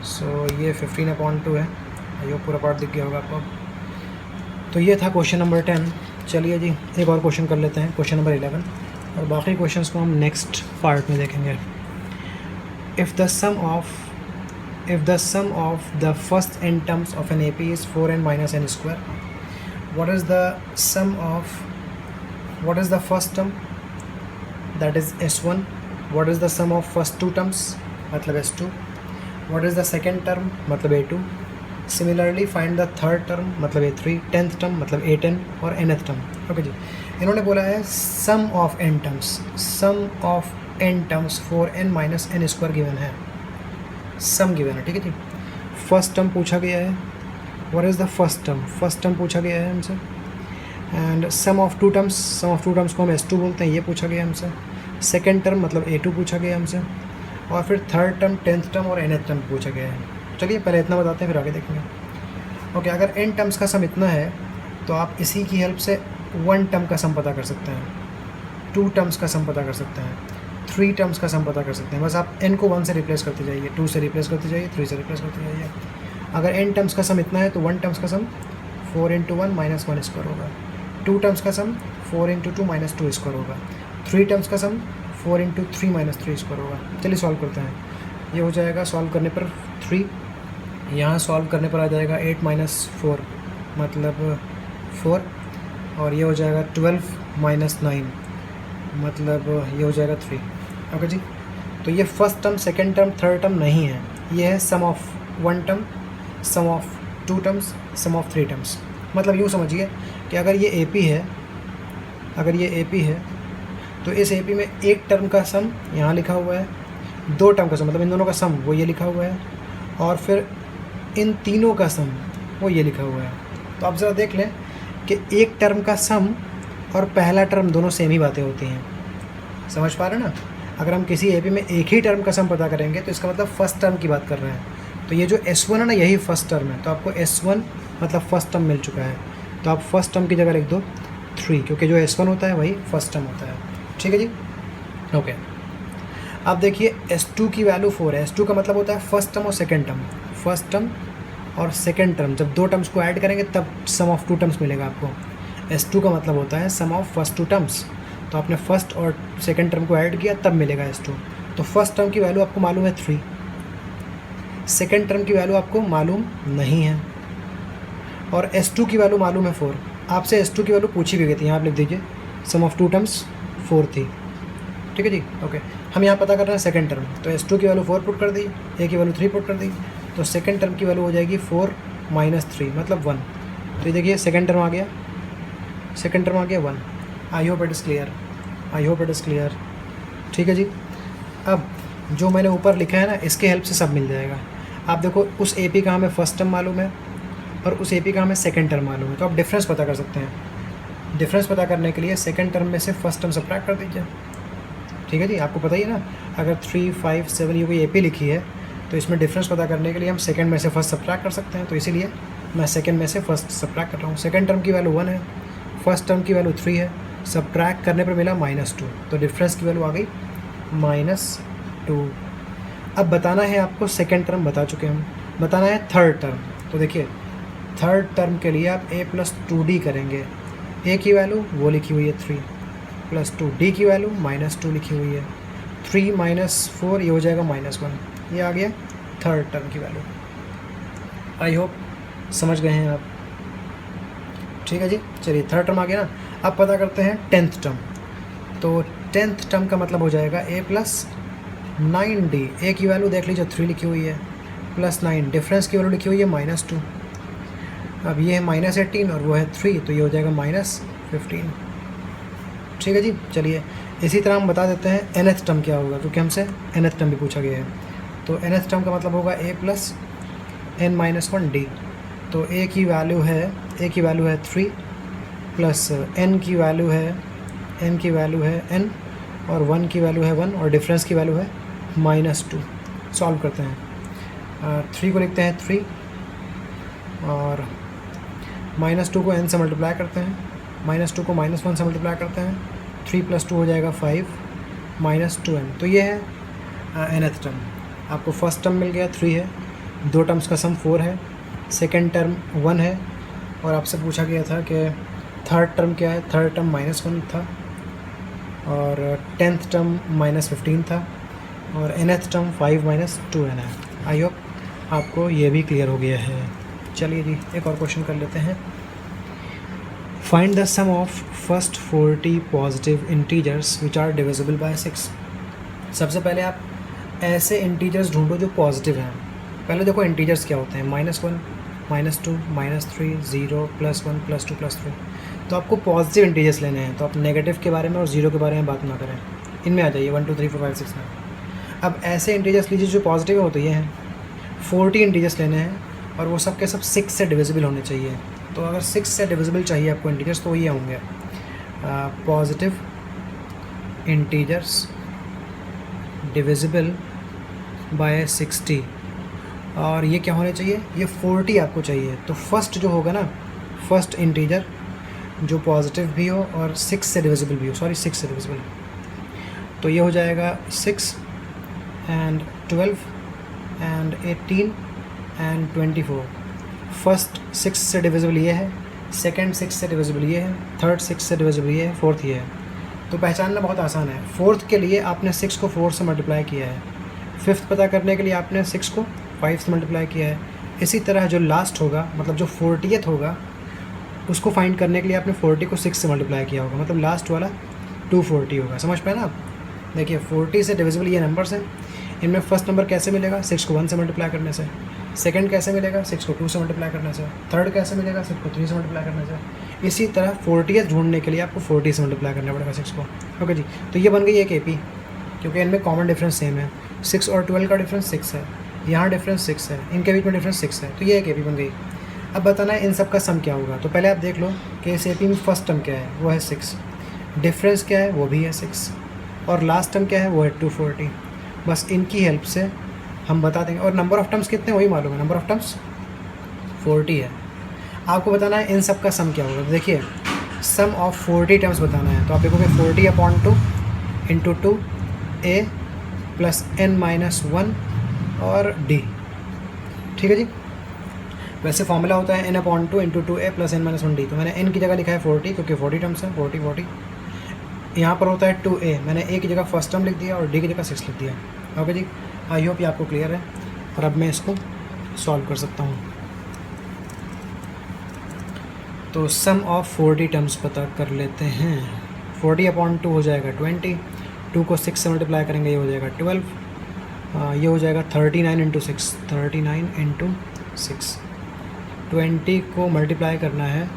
so ये 15/2 है। आई होप पूरा पार्ट दिख गया होगा आपको। तो ये था क्वेश्चन नंबर 10। चलिए जी एक और क्वेश्चन कर लेते हैं, क्वेश्चन नंबर 11, और बाकी क्वेश्चंस को हम नेक्स्ट पार्ट में देखेंगे। If the sum of the first n terms of an AP is 4n - n square, what is the first term, that is S1, what is the sum of first two terms, मतलब S2, what is the second term, मतलब A2, similarly find the third term, मतलब A3, 10th term मतलब A10 और nth term। ओके जी, इन्होंने बोला है sum of n terms 4n - n square given है, सम गिवन है। ठीक है जी, फर्स्ट टर्म पूछा गया है, what is the first term पूछा गया है हमसे, and sum of two terms को हम S2 बोलते हैं, ये पूछा गया हमसे। सेकंड टर्म मतलब A2 पूछा गया हमसे, और फिर थर्ड टर्म 10th टर्म और nth टर्म पूछा गया है। चलिए पहले इतना बताते हैं फिर आगे देखेंगे। ओके, अगर n टर्म्स का सम इतना है तो आप इसी की हेल्प से 1 टर्म का सम पता कर सकते हैं, 2 टर्म्स का सम पता कर सकते हैं, 3 टर्म्स का सम पता कर सकते हैं। बस आप n को 1 से रिप्लेस करते जाइए, 2 से रिप्लेस करते जाइए, 3 से रिप्लेस करते जाइए। अगर n टर्म्स का सम इतना है तो 1 टर्म्स का सम 4 × 1 - 1 स्क्वायर होगा, 2 टर्म्स का सम 4 × 2 - 2 स्क्वायर होगा, 3 टर्म्स का सम 4 × 3 - 3 स्क्वायर होगा। चलिए सॉल्व करते हैं। ये हो जाएगा सॉल्व करने पर 3, यहाँ सॉल्व करने पर आ जाएगा 8 - 4 मतलब 4, और ये हो जाएगा 12 माइनस 9 मतलब ये हो जाएगा 3। ओके जी। तो ये first term, second term, third term नहीं है, ये है sum of 1 term, sum of 2 terms, sum of 3 terms. मतलब यूँ समझिए कि अगर ये AP है, अगर ये AP है तो इस AP में एक टर्म का सम यहाँ लिखा हुआ है, 2 टर्म का सम मतलब इन दोनों का सम वो ये लिखा हुआ है, और फिर इन तीनों का सम वो ये लिखा हुआ है। तो आप ज़रा देख लें कि एक टर्म का सम और पहला टर्म दोनों सेम ही बातें होती हैं। समझ पा रहे हैं ना? अगर हम किसी AP में एक ही टर्म का सम पता करेंगे तो इसका मतलब फर्स्ट टर्म की बात कर रहे हैं। तो ये जो S1 है ना, यही फर्स्ट टर्म है, तो आपको S1 मतलब फर्स्ट टर्म मिल चुका है। तो आप फर्स्ट टर्म की जगह लिख दो 3, क्योंकि जो S1 होता है वही फर्स्ट टर्म होता है। ठीक है जी, ओके। अब देखिए S2 की वैल्यू 4 है। S2 का मतलब होता है फर्स्ट टर्म और सेकेंड टर्म, फर्स्ट टर्म और सेकेंड टर्म जब 2 टर्म्स को ऐड करेंगे तब सम ऑफ 2 टर्म्स मिलेगा आपको। S2 का मतलब होता है सम ऑफ फर्स्ट 2 टर्म्स, तो आपने फर्स्ट और सेकेंड टर्म को ऐड किया तब मिलेगा S2। तो फर्स्ट टर्म की वैल्यू आपको मालूम है 3, सेकेंड टर्म की वैल्यू आपको मालूम नहीं है, और S2 की वैल्यू मालूम है 4। आपसे S2 की वैल्यू पूछी भी गई थी, यहाँ आप लिख दीजिए सम ऑफ 2 टर्म्स 4 थी। ठीक है जी, ओके। हम यहाँ पता कर रहे हैं सेकेंड टर्म, तो S2 की वैल्यू 4 पुट कर दी, A की वैल्यू 3 पुट कर दी, तो सेकेंड टर्म की वैल्यू हो जाएगी 4 माइनस 3 मतलब 1। तो ये देखिए सेकेंड टर्म आ गया, सेकेंड टर्म आ गया 1। आई hope it is clear, I hope it is clear. ठीक है जी। अब जो मैंने ऊपर लिखा है ना, इसके हेल्प से सब मिल जाएगा। आप देखो उस AP का हमें फर्स्ट टर्म मालूम है और उस AP का हमें सेकेंड टर्म मालूम है, तो आप डिफरेंस पता कर सकते हैं। डिफरेंस पता करने के लिए सेकेंड टर्म में से फर्स्ट टर्म सब्ट्रैक्ट कर दीजिए। ठीक है जी, आपको पता ही है ना, अगर 3, 5, 7 ये कोई AP लिखी है तो इसमें डिफरेंस पता करने के लिए हम सेकंड में से फर्स्ट सब्ट्रैक्ट कर सकते हैं, तो इसीलिए मैं सेकंड में से फर्स्ट सब्ट्रैक्ट कर रहा हूँ। सेकंड टर्म की वैल्यू 1 है, फर्स्ट टर्म की वैल्यू 3 है, सब्ट्रैक्ट करने पर मिला -2, तो डिफरेंस की वैल्यू आ गई -2। अब बताना है आपको, सेकेंड टर्म बता चुके हम, बताना है थर्ड टर्म। तो देखिए थर्ड टर्म के लिए आप A + 2D करेंगे। A की वैल्यू वो लिखी हुई है 3 + 2, D की वैल्यू -2 लिखी हुई है, 3 - 4 ये हो जाएगा -1, ये आ गया थर्ड टर्म की वैल्यू। आई होप समझ गए हैं आप। ठीक है जी, चलिए थर्ड टर्म आ गया ना। अब पता करते हैं टेंथ टर्म। तो टेंथ टर्म का मतलब हो जाएगा A + 9D। A की वैल्यू देख लीजिए 3 लिखी हुई है, +9, डिफरेंस की वैल्यू लिखी हुई है -2। अब ये है -18 और वो है 3, तो ये हो जाएगा -15। ठीक है जी, चलिए इसी तरह हम बता देते हैं nth टर्म क्या होगा, क्योंकि हमसे nth टर्म भी पूछा गया है। तो nth टर्म का मतलब होगा A + n-1D। तो A की वैल्यू है 3 प्लस n की वैल्यू है n और 1 की वैल्यू है 1 और डिफरेंस की वैल्यू है -2। सॉल्व करते हैं। 3 को लिखते हैं 3 और -2 को n से मल्टीप्लाई करते हैं, -2 को -1 से मल्टीप्लाई करते हैं, 3 + 2 हो जाएगा 5 -2n। तो ये है nth टर्म। आपको फर्स्ट टर्म मिल गया 3 है, 2 टर्म्स का सम 4 है, सेकेंड टर्म 1 है, और आपसे पूछा गया था कि थर्ड टर्म क्या है। थर्ड टर्म -1 था और टेंथ टर्म -15 था और nth टर्म 5 - 2n है। आई होप आपको ये भी क्लियर हो गया है। चलिए जी एक और क्वेश्चन कर लेते हैं। Find the sum of first 40 positive integers which are divisible by 6। सबसे पहले आप ऐसे इंटीजर्स ढूंढो जो पॉजिटिव हैं। पहले देखो इंटीजर्स क्या होते हैं, -1 -2 -3 0 +1 +2 +3। तो आपको पॉजिटिव इंटीजर्स लेने हैं, तो आप नेगेटिव के बारे में और जीरो के बारे में बात ना करें, इनमें आ जाइए 1 2 3 4 5 6 में। अब ऐसे इंटीजर्स लीजिए जो पॉजिटिव हो, तो ये हैं 40 इंटीजर्स लेने हैं और वो सब के सब 6 से डिविजिबल होने चाहिए। तो अगर 6 से डिविजिबल चाहिए आपको इंटीजर्स, तो ये होंगे पॉजिटिव इंटीजर्स डिविजिबल बाय 60। और ये क्या होने चाहिए, ये 40 आपको चाहिए। तो फर्स्ट जो होगा ना, फर्स्ट इंटीजर जो पॉजिटिव भी हो और 6 से डिविजिबल भी हो, 6 से डिविजिबल, तो ये हो जाएगा 6 एंड 12 एंड 18 एंड 24। फर्स्ट 6 से डिविजिबल ये है, सेकंड 6 से डिविजिबल ये है, थर्ड 6 से डिविजिबल ये है, फोर्थ ये है। तो पहचानना बहुत आसान है। फोर्थ के लिए आपने 6 को 4 से मल्टीप्लाई किया है, फिफ्थ पता करने के लिए आपने 6 को 5 से मल्टीप्लाई किया है। इसी तरह जो लास्ट होगा, मतलब जो 40th होगा, उसको फाइंड करने के लिए आपने 40 को 6 से मल्टीप्लाई किया होगा, मतलब लास्ट वाला 240 होगा। समझ पाए ना आप? देखिए 40 से डिविजिबल ये नंबर्स हैं। इनमें फर्स्ट नंबर कैसे मिलेगा? 6 को 1 से मल्टीप्लाई करने से। सेकंड कैसे मिलेगा? 6 को 2 से मल्टीप्लाई करने से। थर्ड कैसे मिलेगा? 6 को 3 से मल्टीप्लाई करने से। इसी तरह 40th ढूंढने के लिए आपको 40 से मल्टीप्लाई करना पड़ेगा 6 को। ओके जी, तो ये बन गई एक AP, क्योंकि इनमें कॉमन डिफरेंस सेम है। 6 और 12 का डिफरेंस 6 है, यहाँ डिफरेंस 6 है, इनके बीच में डिफरेंस 6 है, तो ये एक AP बन गई। अब बताना है इन सब का सम क्या होगा। तो पहले आप देख लो कि इस AP में फर्स्ट टर्म क्या है, वो है 6, डिफरेंस क्या है, वो भी है 6, और लास्ट टर्म क्या है, वो है 240। बस इनकी हेल्प से हम बता देंगे। और नंबर ऑफ़ टर्म्स कितने वही मालूम है, नंबर ऑफ़ टर्म्स 40 है। आपको बताना है इन सब का सम क्या होगा। तो देखिए सम ऑफ 40 टर्म्स बताना है, तो आप देखोगे 40/2 इंटू 2a प्लस n-1 और d। ठीक है जी। वैसे फॉर्मूला होता है n/2 into 2a plus n-1d। तो मैंने n की जगह लिखा है 40, क्योंकि 40 टर्म्स हैं, 40। यहाँ पर होता है 2a, मैंने a की जगह फर्स्ट टर्म लिख दिया और d की जगह 6 लिख दिया। ओके जी, आई होप ये आपको क्लियर है। और अब मैं इसको सॉल्व कर सकता हूँ। तो सम ऑफ 40 टर्म्स पता कर लेते हैं। 40/2 हो जाएगा 20, 2 को 6 से मल्टीप्लाई करेंगे, ये हो जाएगा 12, ये हो जाएगा 39 इंटू 6, 39 इंटू 6। 20 को मल्टीप्लाई करना है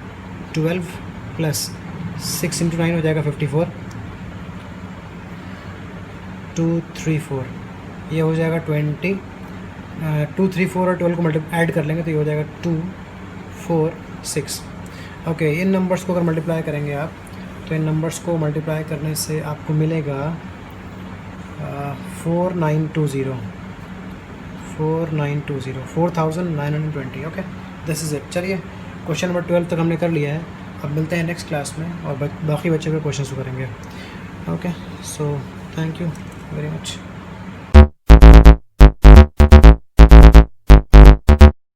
12 प्लस 6 इंटू 9 हो जाएगा 54, 2 3 4, ये हो जाएगा 20, 2 3 4 और 12 को ऐड कर लेंगे तो ये हो जाएगा 2 4 6। ओके, इन नंबर्स को अगर मल्टीप्लाई करेंगे आप, तो इन नंबर्स को मल्टीप्लाई करने से आपको मिलेगा 4920, 4920। Okay, this is it. चलिए क्वेश्चन नंबर 12 तक हमने कर लिया है। अब मिलते हैं नेक्स्ट क्लास में और बाकी बच्चे के क्वेश्चन करेंगे। Okay, so thank you very much.